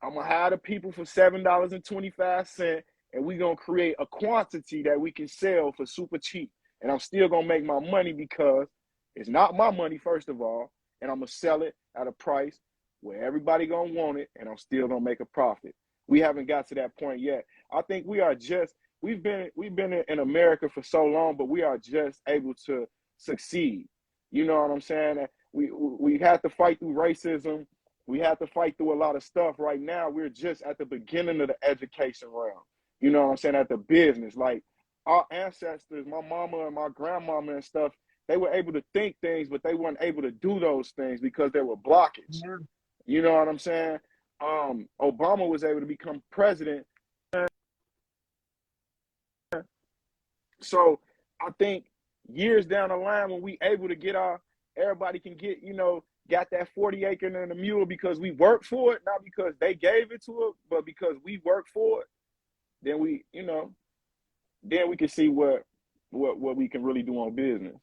I'm going to hire the people for $7.25, and we're going to create a quantity that we can sell for super cheap. And I'm still going to make my money because it's not my money, first of all, and I'm going to sell it at a price where everybody going to want it, and I'm still going to make a profit. We haven't got to that point yet. I think we are just, we've been in America for so long, but we are just able to succeed. You know what I'm saying? We had to fight through racism. We had to fight through a lot of stuff. Right now, we're just at the beginning of the education realm. You know what I'm saying? At the business. Like our ancestors, my mama and my grandmama and stuff, they were able to think things, but they weren't able to do those things because there were blockage. Yeah. You know what I'm saying? Obama was able to become president. So I think years down the line, when we able to get everybody can get, you know, got that 40 acre and a mule because we worked for it, not because they gave it to us, but because we worked for it, then we, you know, then we can see what we can really do on business.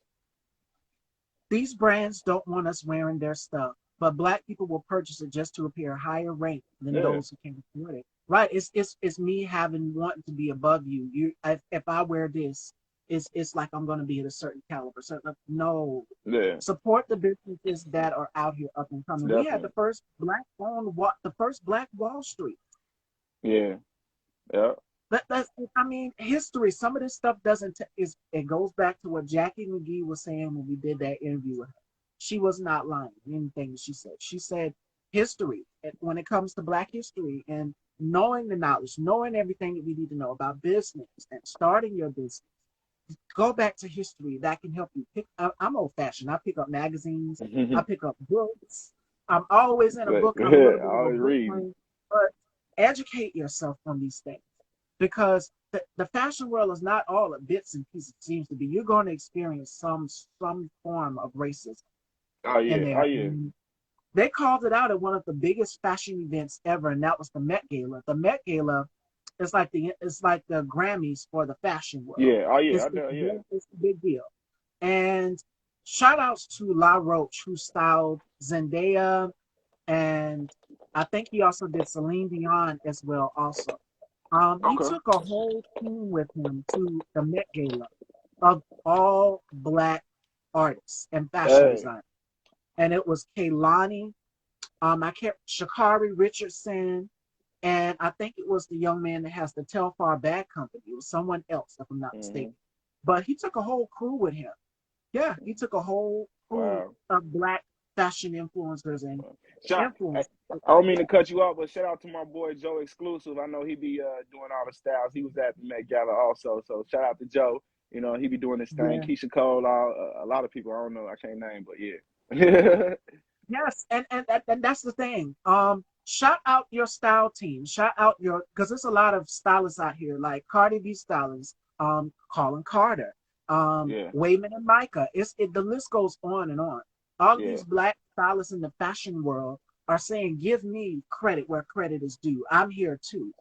These brands don't want us wearing their stuff, but black people will purchase it just to appear higher rank than Yeah. those who can afford it. Right? It's me having wanting to be above you. If I wear this, it's like I'm going to be at a certain caliber. No, Yeah. support the businesses that are out here up and coming. We had Definitely. the first Black Wall Street. Yeah. Yeah. I mean, history. Some of this stuff doesn't. It goes back to what Jackie McGee was saying when we did that interview with her. She was not lying in anything she said. She said history. When it comes to Black history and knowing the knowledge, knowing everything that we need to know about business and starting your business, go back to history. That can help you pick. I'm old fashioned. I pick up magazines. I pick up books. I'm always in a book. I'm a little I bit of a always book reading. brain, but educate yourself on these things because the fashion world is not all a bits and pieces. It seems to be. You're going to experience some form of racism Oh in yeah. Oh there. yeah. And they called it out at one of the biggest fashion events ever, and that was the Met Gala. The Met Gala is like the Grammys for the fashion world. Yeah. Oh yeah. It's I know. Yeah. it's a big deal. And shout outs to La Roche who styled Zendaya, and I think he also did Celine Dion as well. Also, he Okay. took a whole team with him to the Met Gala of all Black artists and fashion Hey. designers, and it was Kaylani, I can't Shakari Richardson, and I think it was the young man that has the Telfar Bag Company. It was someone else, if I'm not Mm-hmm. mistaken. But he took a whole crew with him. Yeah, he took a whole crew Wow. of Black fashion influencers and Shout, influencers. I don't mean to cut you off, but shout out to my boy Joe Exclusive. I know he be doing all the styles. He was at the Met Gala also, so shout out to Joe. You know he be doing this thing. Yeah. Keisha Cole, a lot of people I don't know, I can't name, but yeah. Yes, and that's the thing. Shout out your style team. Shout out your because there's a lot of stylists out here like Cardi B stylists, Colin Carter, Yeah, Wayman and Micah. The list goes on and on. All of yeah, these Black stylists in the fashion world are saying, "Give me credit where credit is due. I'm here too."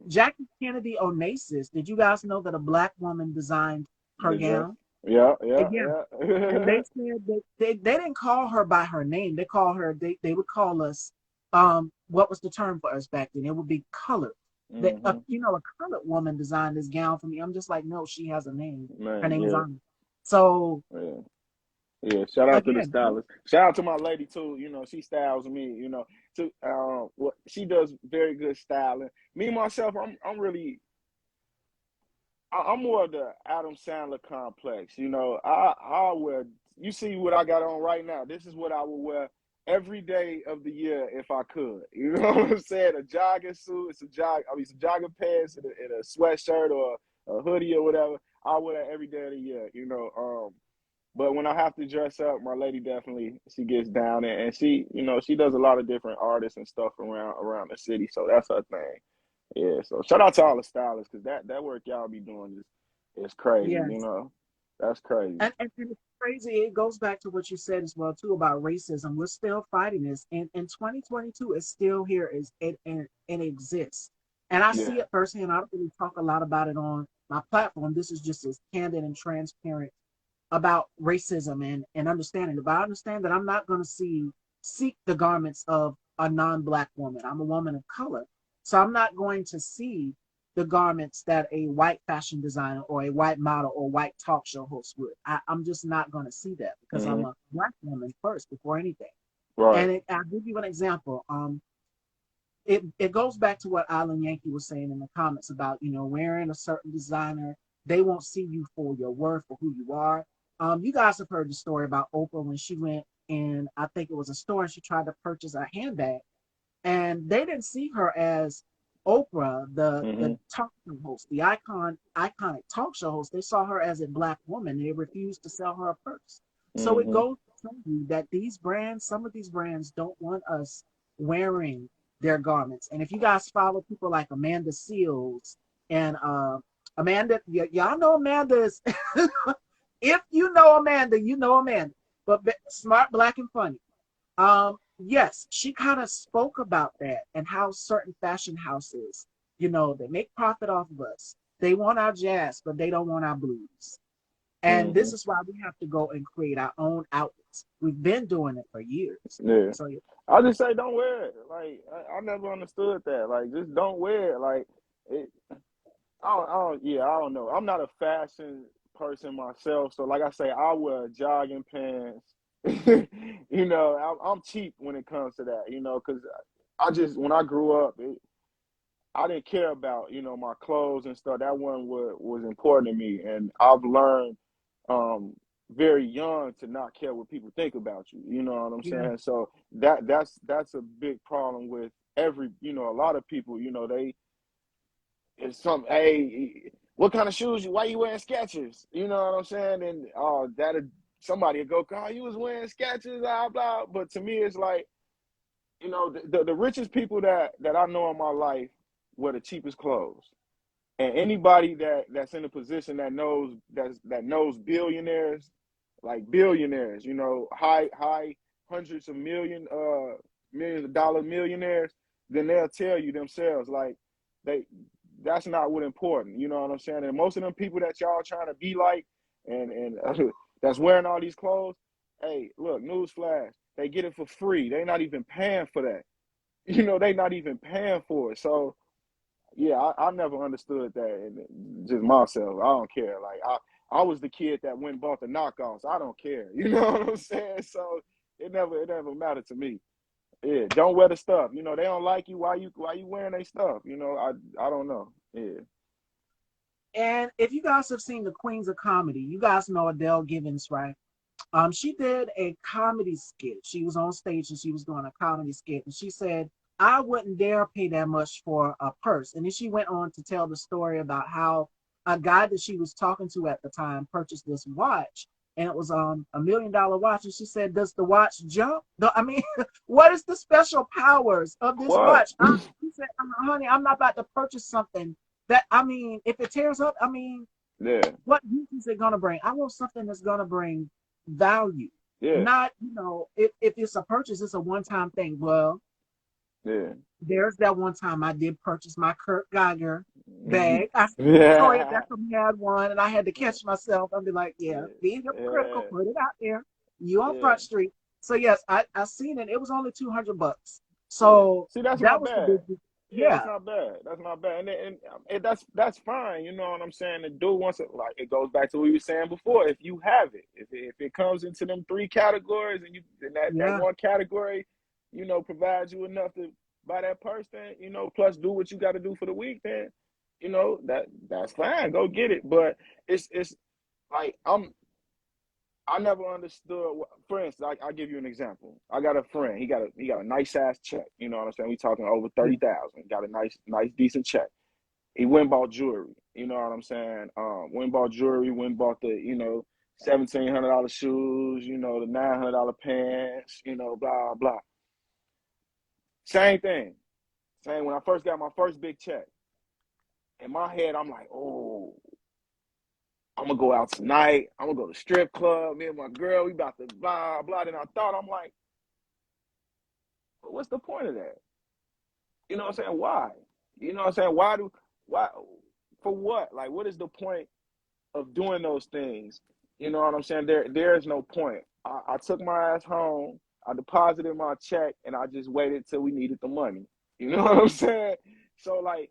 Jackie Kennedy Onassis. Did you guys know that a Black woman designed her the dress. gown? Yeah, yeah, Yeah, and yeah. they said they didn't call her by her name. They call her they would call us what was the term for us back then? It would be colored. That Hmm. a colored woman designed this gown for me. I'm just like, no, she has a name. Her Man, name is yeah, Anna. So yeah. Yeah, shout out to the again, stylist. Shout out to my lady too. You know, she styles me. You know, to what she does very good styling. Me myself, I'm really I'm more of the Adam Sandler complex. You know, I wear you see what I got on right now. This is what I would wear every day of the year if I could. You know what I'm saying? A jogging suit, some jogging pants and a sweatshirt or a hoodie or whatever. I wear that every day of the year. But when I have to dress up, my lady definitely she gets down and she does a lot of different artists and stuff around the city. So that's her thing. Yeah. So shout out to all the stylists because that work y'all be doing is crazy. Yes. That's crazy. And it's crazy. It goes back to what you said as well too about racism. We're still fighting this, and in 2022, it's still here. Is it and it exists, and I see Yeah. it firsthand. I don't really talk a lot about it on my platform. This is just as candid and transparent about racism and understanding it. But I understand that I'm not going to seek the garments of a non-black woman. I'm a woman of color, so I'm not going to see the garments that a white fashion designer or a white model or white talk show host would. I'm just not going to see that because I'm Hmm. a black woman first before anything. Right. And I'll give you an example. It goes back to what Island Yankee was saying in the comments about wearing a certain designer. They won't see you for your worth or who you are. You guys have heard the story about Oprah when she went in, I think it was a store, and she tried to purchase a handbag, and they didn't see her as Oprah, the Hmm. talk show host, the iconic talk show host. They saw her as a black woman. They refused to sell her a purse. So it Hmm. goes to show you that some of these brands don't want us wearing their garments. And if you guys follow people like Amanda Seals and Amanda, y'all know Amanda is. If you know Amanda, you know Amanda. But smart, black, and funny. Yes, she kind of spoke about that and how certain fashion houses, they make profit off of us. They want our jazz, but they don't want our blues. And Hmm. this is why we have to go and create our own outlets. We've been doing it for years. Yeah. So yeah. I just say don't wear it. Like I never understood that. Like just don't wear it. Like it. I don't know. I'm not a fashion person myself, so like I say, I wear jogging pants. I'm cheap when it comes to that. Because I just when I grew up, I didn't care about my clothes and stuff. That one was important to me, and I've learned um, very young to not care what people think about you. You know what I'm Yeah. saying? So that's a big problem with a lot of people. They it's some hey, what kind of shoes you? Why you wearing Skechers? You know what I'm saying? And that somebody would go, "Oh, you was wearing Skechers, blah blah." But to me, it's like the richest people that I know in my life wear the cheapest clothes. And anybody that's in a position that knows billionaires, like billionaires, high hundreds of millions of dollar millionaires, then they'll tell you themselves like they that's not what important. You know what I'm saying? And most of them people that y'all trying to be like and that's wearing all these clothes, hey, look, newsflash, they get it for free. They not even paying for that. They not even paying for it. So yeah, I never understood that, and just myself, I don't care. Like I was the kid that went and bought the knockoffs. I don't care. You know what I'm saying? So it never mattered to me. Yeah, don't wear the stuff. They don't like you. Why you wearing their stuff? I don't know. Yeah. And if you guys have seen the Queens of Comedy, you guys know Adele Givens, right? She did a comedy skit. She was on stage and she was doing a comedy skit, and she said, "I wouldn't dare pay that much for a purse." And then she went on to tell the story about how a guy that she was talking to at the time purchased this watch, and it was $1 million watch. And she said, "Does the watch jump? I mean, what is the special powers of this What? watch?" She said, "Honey, I'm not about to purchase something that I mean, if it tears up, I mean." Yeah. What use is it gonna bring? I want something that's gonna bring value. Yeah. Not, if it's a purchase, it's a one-time thing. Well, Yeah. there's that one time I did purchase my Kurt Geiger bag. I saw it Yeah. that somebody had one, and I had to catch myself. I'd be like, yeah, Yeah. being hypocritical, Yeah. put it out there. You on Yeah. Front Street. So yes, I seen it. It was only $200. Yeah. So See, that's that not was the bad. big, Yeah, that's yeah, not bad. That's not bad, and that's fine. You know what I'm saying? To do once, like it goes back to what you were saying before. If you have it, if it comes into them three categories, and that yeah. one category, provides you enough to buy that purse, then plus do what you got to do for the week, then that's fine. Go get it. But it's like I never understood. For instance, I'll give you an example. I got a friend. He got a nice ass check. You know what I'm saying? We talking over Yeah. 30,000. Got a nice decent check. He went and bought jewelry. You know what I'm saying? Went and bought jewelry. Went and bought the $1,700 shoes. The $900 pants. Blah blah. Same thing. Same when I first got my first big check. In my head, I'm like, oh, I'm gonna go out tonight. I'm gonna go to the strip club. Me and my girl, we about to blah blah. Then I thought, I'm like, what's the point of that? You know what I'm saying? Why? You know what I'm saying? Why for what? Like, what is the point of doing those things? You know what I'm saying? There is no point. I took my ass home, I deposited my check, and I just waited till we needed the money. You know what I'm saying? So like,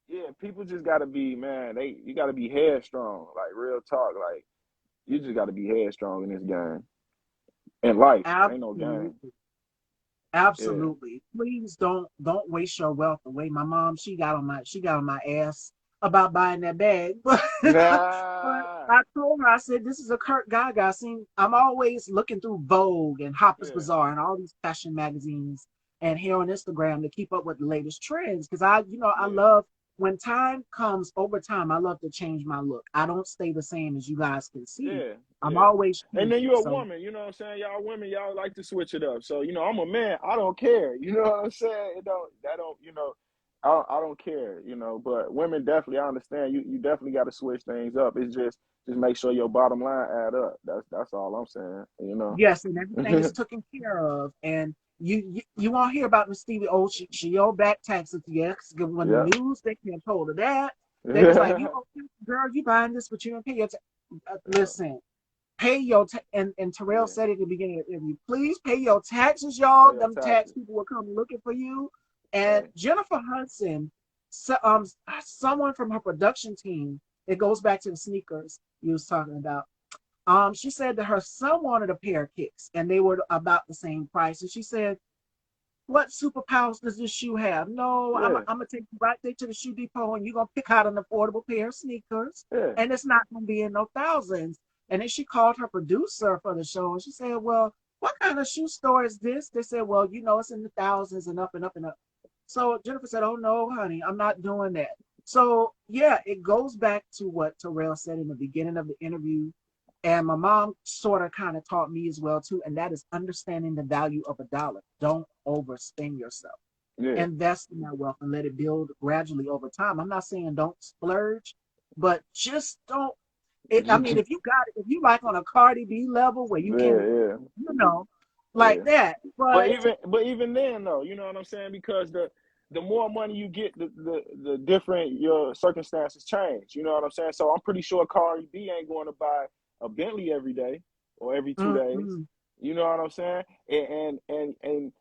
yeah, people just gotta be, man, you gotta be headstrong, like real talk. Like, you just gotta be headstrong in this game. In life. It ain't no game. Absolutely. Yeah. Absolutely. Please don't waste your wealth away. My mom, she got on my ass about buying that bag. But Nah. I told her, I said, this is a Kurt Gaga scene. I'm always looking through Vogue and Harper's Yeah. Bazaar and all these fashion magazines and here on Instagram to keep up with the latest trends. Because I Yeah. love when time comes over time, I love to change my look. I don't stay the same as you guys can see. Yeah, I'm yeah. always And then changing. you're a So woman, you know what I'm saying? Y'all women, y'all like to switch it up. So, I'm a man, I don't care. You know what I'm saying? I don't care, but women definitely, I understand you definitely got to switch things up. It's just make sure your bottom line add up. That's all I'm saying. yes, and everything is taken care of. And you won't hear about Miss Stevie. Oh, she owed back taxes. Yes, when the Yep. news they can't hold of that. They was like, you know, girl, you buying this, but you don't pay your Yeah, listen. Pay your and Terrell yeah. said at the beginning of the interview, please pay your taxes, Pay y'all. your Them tax taxes. people will come looking for you. And Hey, Jennifer Hudson, so, someone from her production team, it goes back to the sneakers you was talking about. She said that her son wanted a pair of kicks and they were about the same price. And she said, what superpowers does this shoe have? No, yeah, I'm gonna take you right there to the shoe depot and you're gonna pick out an affordable pair of sneakers. yeah, And it's not gonna be in no thousands. And then she called her producer for the show and she said, well, what kind of shoe store is this? They said, well, it's in the thousands and up and up and up. So Jennifer said, oh no, honey, I'm not doing that. So yeah, it goes back to what Terrell said in the beginning of the interview. And my mom sort of kind of taught me as well too, and that is understanding the value of a dollar. Don't overspend yourself. yeah. Invest in that wealth and let it build gradually over time. I'm not saying don't splurge, but just don't. I mean, if you like on a Cardi B level where you Yeah, can, yeah, you know, like yeah. that. But But even then though, you know what I'm saying? Because the more money you get, the different your circumstances change. You know what I'm saying? So I'm pretty sure Cardi B ain't going to buy a Bentley every day or every 2 days. mm-mm. You know what I'm saying? And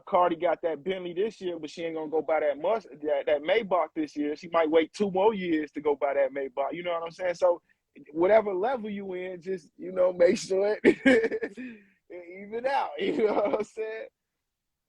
Cardi got that Bentley this year, but she ain't gonna go buy that Maybach this year. She might wait 2 more years to go buy that Maybach. You know what I'm saying? So whatever level you in, just make sure it even out. You know what I'm saying?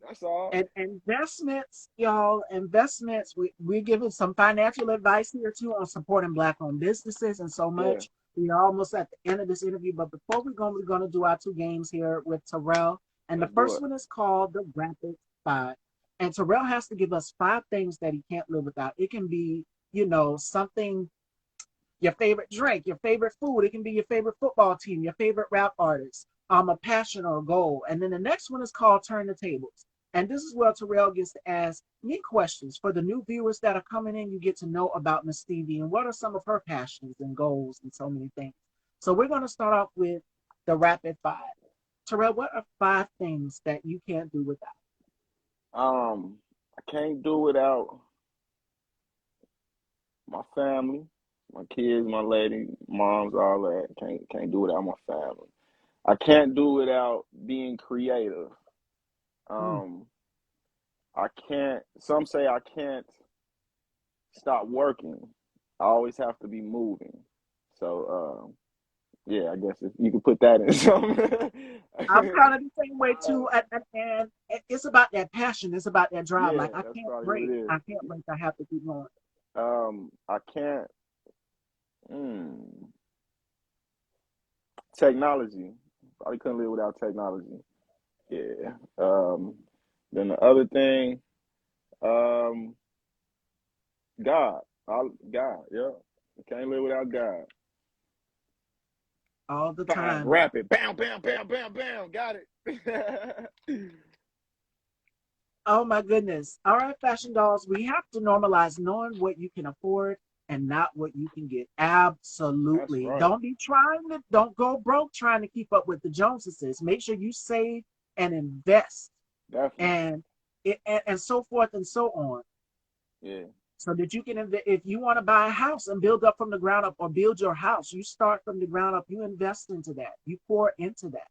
That's all. And investments, y'all, investments, we're giving some financial advice here too on supporting Black-owned businesses and so Yeah, much. We are almost at the end of this interview, but before we're going to do our two games here with Terrell. And the let's do first it. one is called the Rapid Five. And Terrell has to give us five things that he can't live without. It can be, something, your favorite drink, your favorite food. It can be your favorite football team, your favorite rap artist, a passion or a goal. And then the next one is called Turn the Tables. And this is where Terrell gets to ask me questions. For the new viewers that are coming in, you get to know about Miss Stevie and what are some of her passions and goals and so many things. So we're going to start off with the rapid five. Terrell, what are five things that you can't do without? I can't do without my family, my kids, my lady, moms, all that. Can't do without my family. I can't do without being creative. Mm. Um, I can't. Some say I can't stop working. I always have to be moving. So, yeah, I guess if you could put that in some. I'm kind of the same way too, and it's about that passion. It's about that drive. Yeah, Like I that's can't probably what break. it is. I can't break. I have to keep going. I can't. Mm, Technology. Probably couldn't live without technology. Yeah. Then the other thing, um, God. God. Yeah. Can't live without God. all the Fine, time. rap it. Bam, bam, bam, bam, bam. Got it. Oh my goodness. All right, fashion dolls, we have to normalize knowing what you can afford and not what you can get. That's Absolutely. right. Don't go broke trying to keep up with the Joneses. Make sure you save and invest Definitely. and and so forth and so on. Yeah. So that you can, if you want to buy a house and build up from the ground up or build your house, you start from the ground up, you invest into that, you pour into that.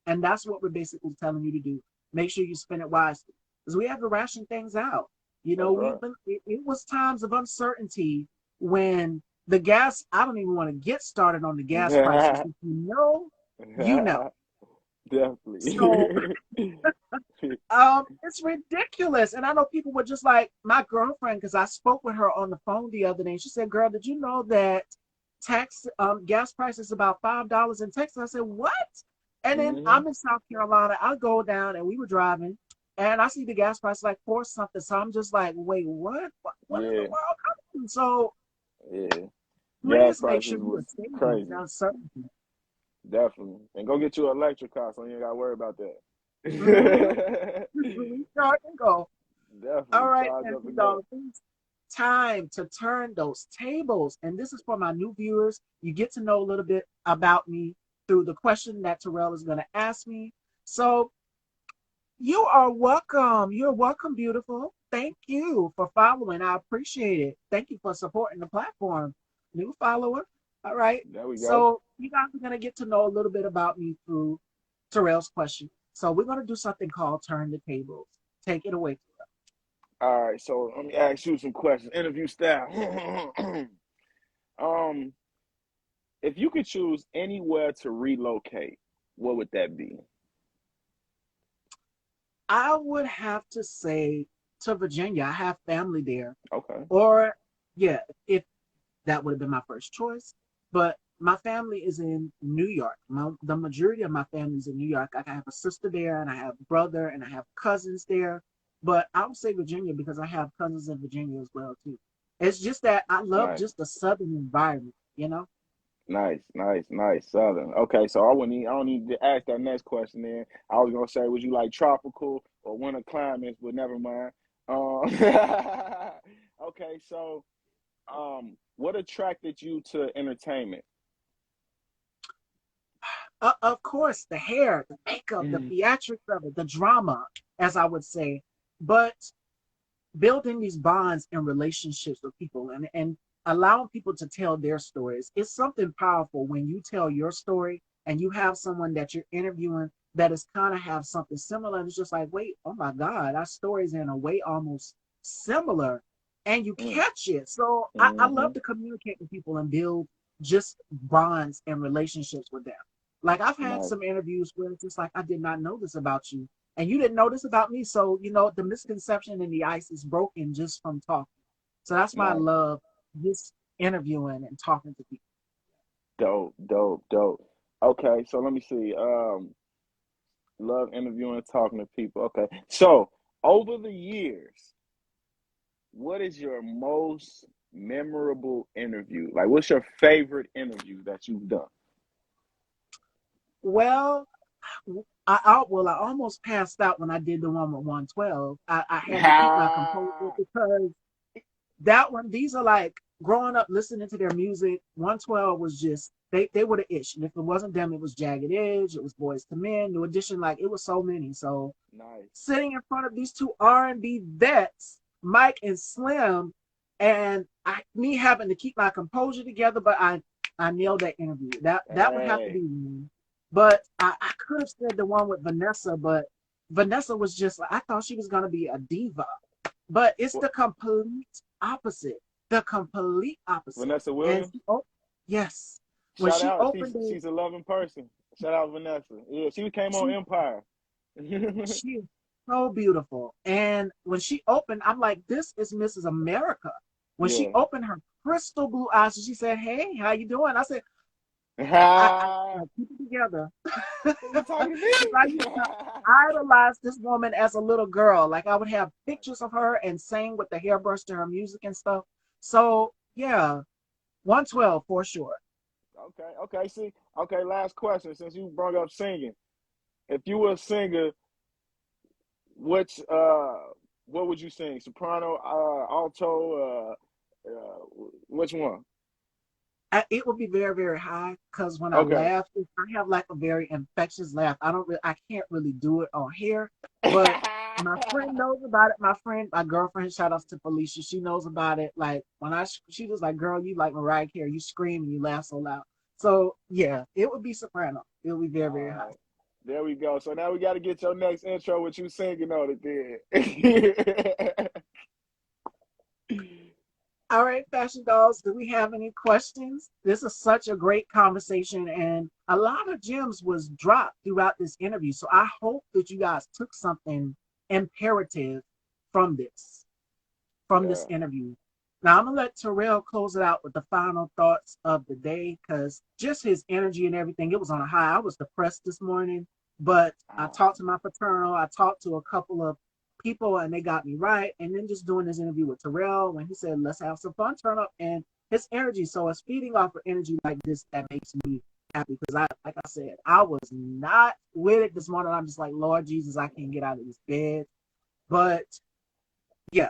And that's what we're basically telling you to do. Make sure you spend it wisely. Because we have to ration things out. You know, That's right. it was times of uncertainty when the gas, I don't even want to get started on the gas prices. If you know, you know. So Definitely. it's ridiculous. And I know people were just like my girlfriend, because I spoke with her on the phone the other day. And she said, "Girl, did you know that gas price is about $5 in Texas?" I said, "What?" And then Hmm. I'm in South Carolina. I go down and we were driving, and I see the gas price like four something. So I'm just like, "Wait, what? What in the Yeah. world?" So Yeah. Gas please make sure prices you are was saving in crazy. uncertainty. Definitely. And go get you an electric car so you ain't gotta worry about that. Mm-hmm. Recharge and go. All Definitely. right, Charge up fancy and go. dogs. Time to turn those tables. And this is for my new viewers. You get to know a little bit about me through the question that Terrell is going to ask me. So you are welcome. You're welcome, beautiful. Thank you for following. I appreciate it. Thank you for supporting the platform. New follower. All right. There we go. So you guys are going to get to know a little bit about me through Terrell's question. So we're going to do something called Turn the Tables. Take it away. All right, so let me ask you some questions. Interview style. um, if you could choose anywhere to relocate, what would that be? I would have to say to Virginia. I have family there. Okay. Or, yeah, if that would have been my first choice. But my family is in New York. The majority of my family is in New York. I have a sister there, and I have a brother, and I have cousins there. But I would say Virginia because I have cousins in Virginia as well too. It's just that I love Nice. just the southern environment, you know. Nice. Southern. Okay, so I don't need to ask that next question then. I was gonna say, would you like tropical or winter climates, but never mind. Okay, so what attracted you to entertainment? Of course, the hair, the makeup, the Mm, theatrics of it, the drama, as I would say. But building these bonds and relationships with people and allowing people to tell their stories. It's something powerful when you tell your story and you have someone that you're interviewing that is kind of have something similar. And it's just like, wait, oh my God, our stories in a way almost similar. And you mm, catch it. So I mm-hmm. love to communicate with people and build just bonds and relationships with them. Like I've had Nice, some interviews where it's just like, I did not know this about you and you didn't know this about me. So, the misconception and the ice is broken just from talking. So that's why I nice. love just interviewing and talking to people. Dope. Okay, so let me see. Love interviewing and talking to people. Okay. So over the years, what is your most memorable interview? Like what's your favorite interview that you've done? Well, I almost passed out when I did the one with 112. I had to keep my composure Ha! because that one, these are like growing up listening to their music. 112 was just they were the ish. And if it wasn't them, it was Jagged Edge, it was Boys to Men, New Edition, like it was so many. So Nice. sitting in front of these two R&B vets, Mike and Slim, and me having to keep my composure together, but I nailed that interview. That would have to Hey. be one. But I could have said the one with Vanessa, but Vanessa was just like I thought she was gonna be a diva. But it's What the complete opposite. The complete opposite. Vanessa And Williams? yes, when Shout she out. opened it, She's a loving person. Shout out Vanessa. Yeah, she came on she Empire. she is so beautiful. And when she opened, I'm like, this is Mrs. America. When she Yeah. opened her crystal blue eyes, she said, "Hey, how you doing?" I said, Ha! Keep it together. You talking to Because I me? used to idolize this woman as a little girl. Like I would have pictures of her and sing with the hairbrush to her music and stuff. So yeah, 112 for sure. Okay. See, okay. Last question. Since you brought up singing, if you were a singer, which what would you sing? Soprano, alto, which one? It would be very, very high because when I Okay. laugh, I have like a very infectious laugh. I can't really do it on here, but my friend knows about it. My girlfriend, shout outs to Felicia, she knows about it. Like when she was like, "Girl, you like Mariah Carey, you scream and you laugh so loud." So yeah, it would be soprano. It would be very, very All high. right. There we go. So now we got to get your next intro with you singing on it then. All right, fashion dolls, do we have any questions? This is such a great conversation, and a lot of gems was dropped throughout this interview. So I hope that you guys took something imperative from this Yeah. interview. Now I'm gonna let Terrell close it out with the final thoughts of the day because just his energy and everything, it was on a high. I was depressed this morning, but I Oh, talked to my fraternal, I talked to a couple of people and they got me right. And then just doing this interview with Terrell when he said, let's have some fun, turn up and his energy. So it's feeding off of energy like this that makes me happy because like I said, I was not with it this morning. I'm just like, Lord Jesus, I can't get out of this bed. But yeah,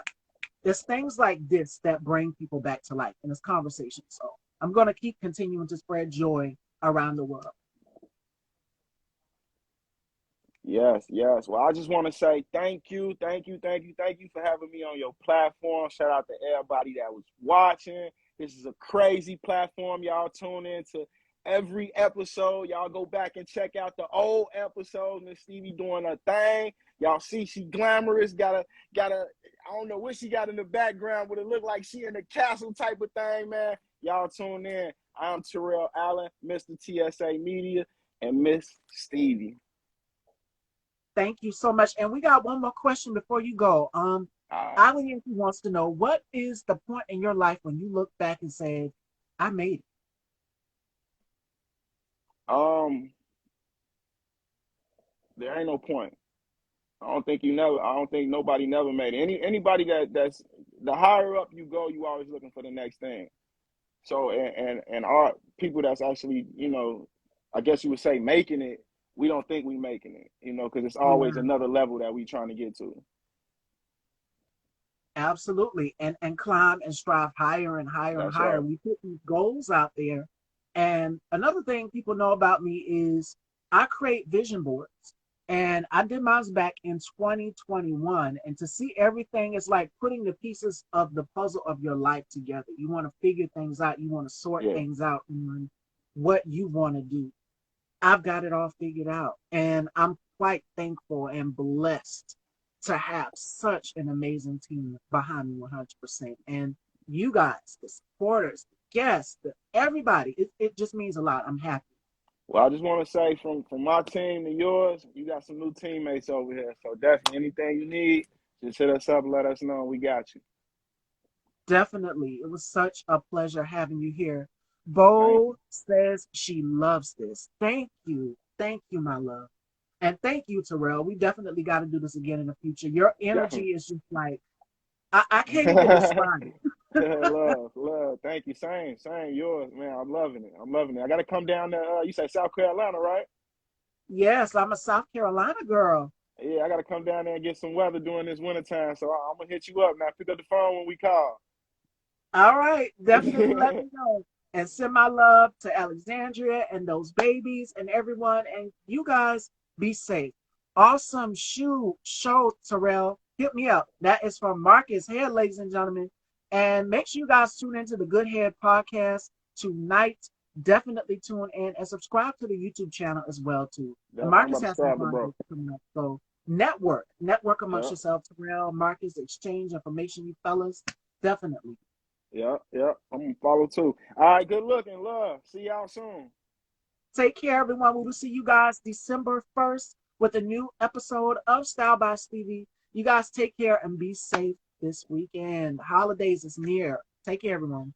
it's things like this that bring people back to life in this conversation. So I'm going to keep continuing to spread joy around the world. yes. Well, I just want to say thank you for having me on your platform. Shout out to everybody that was watching. This is a crazy platform. Y'all tune in to every episode. Y'all go back and check out the old episodes. Miss Stevie doing her thing. Y'all see she glamorous. Got a. I don't know what she got in the background, but it look like she in the castle type of thing, man. Y'all tune in. I'm Terrell Allen, Mr. TSA Media, and Miss Stevie. Thank you so much. And we got one more question before you go. All right. Ali wants to know what is the point in your life when you look back and say, I made it? Um, there ain't no point. I don't think nobody never made it. Anybody that's the higher up you go, you always looking for the next thing. So and our people that's actually, I guess you would say making it, we don't think we making it, because it's always Yeah, another level that we trying to get to. absolutely. And climb and strive higher and higher and That's higher. right. We put these goals out there. And another thing people know about me is I create vision boards. And I did mine back in 2021. And to see everything is like putting the pieces of the puzzle of your life together. You want to figure things out, you want to sort Yeah. things out on what you want to do. I've got it all figured out. And I'm quite thankful and blessed to have such an amazing team behind me 100%. And you guys, the supporters, the guests, everybody, it just means a lot. I'm happy. Well, I just want to say from my team to yours, you got some new teammates over here. So definitely anything you need, just hit us up, let us know, we got you. Definitely. It was such a pleasure having you here. Thank you. Bo says she loves this. Thank you. Thank you, my love. And thank you, Terrell. We definitely got to do this again in the future. Your Definitely. energy is just like, I can't even describe it. Love. Thank you. Same. Yours, man. I'm loving it. I got to come down to, you say South Carolina, right? Yes, I'm a South Carolina girl. Yeah, I got to come down there and get some weather during this winter time. So I'm going to hit you up now. Pick up the phone when we call. All right, definitely let me know. And send my love to Alexandria and those babies and everyone. And you guys be safe. Awesome show, Terrell. Hit me up. That is from Marcus Head, ladies and gentlemen. And make sure you guys tune into the Good Head podcast tonight. Definitely tune in and subscribe to the YouTube channel as well too. And Definitely. I'm Marcus about to has some subscribe to fun bro. things coming up. So network amongst Yeah. yourself, Terrell, Marcus, exchange information, you fellas. Definitely. Yeah. I'm going to follow too. All right. Good looking. Love. See y'all soon. Take care, everyone. We will see you guys December 1st with a new episode of Style by Stevie. You guys take care and be safe this weekend. Holidays is near. Take care, everyone.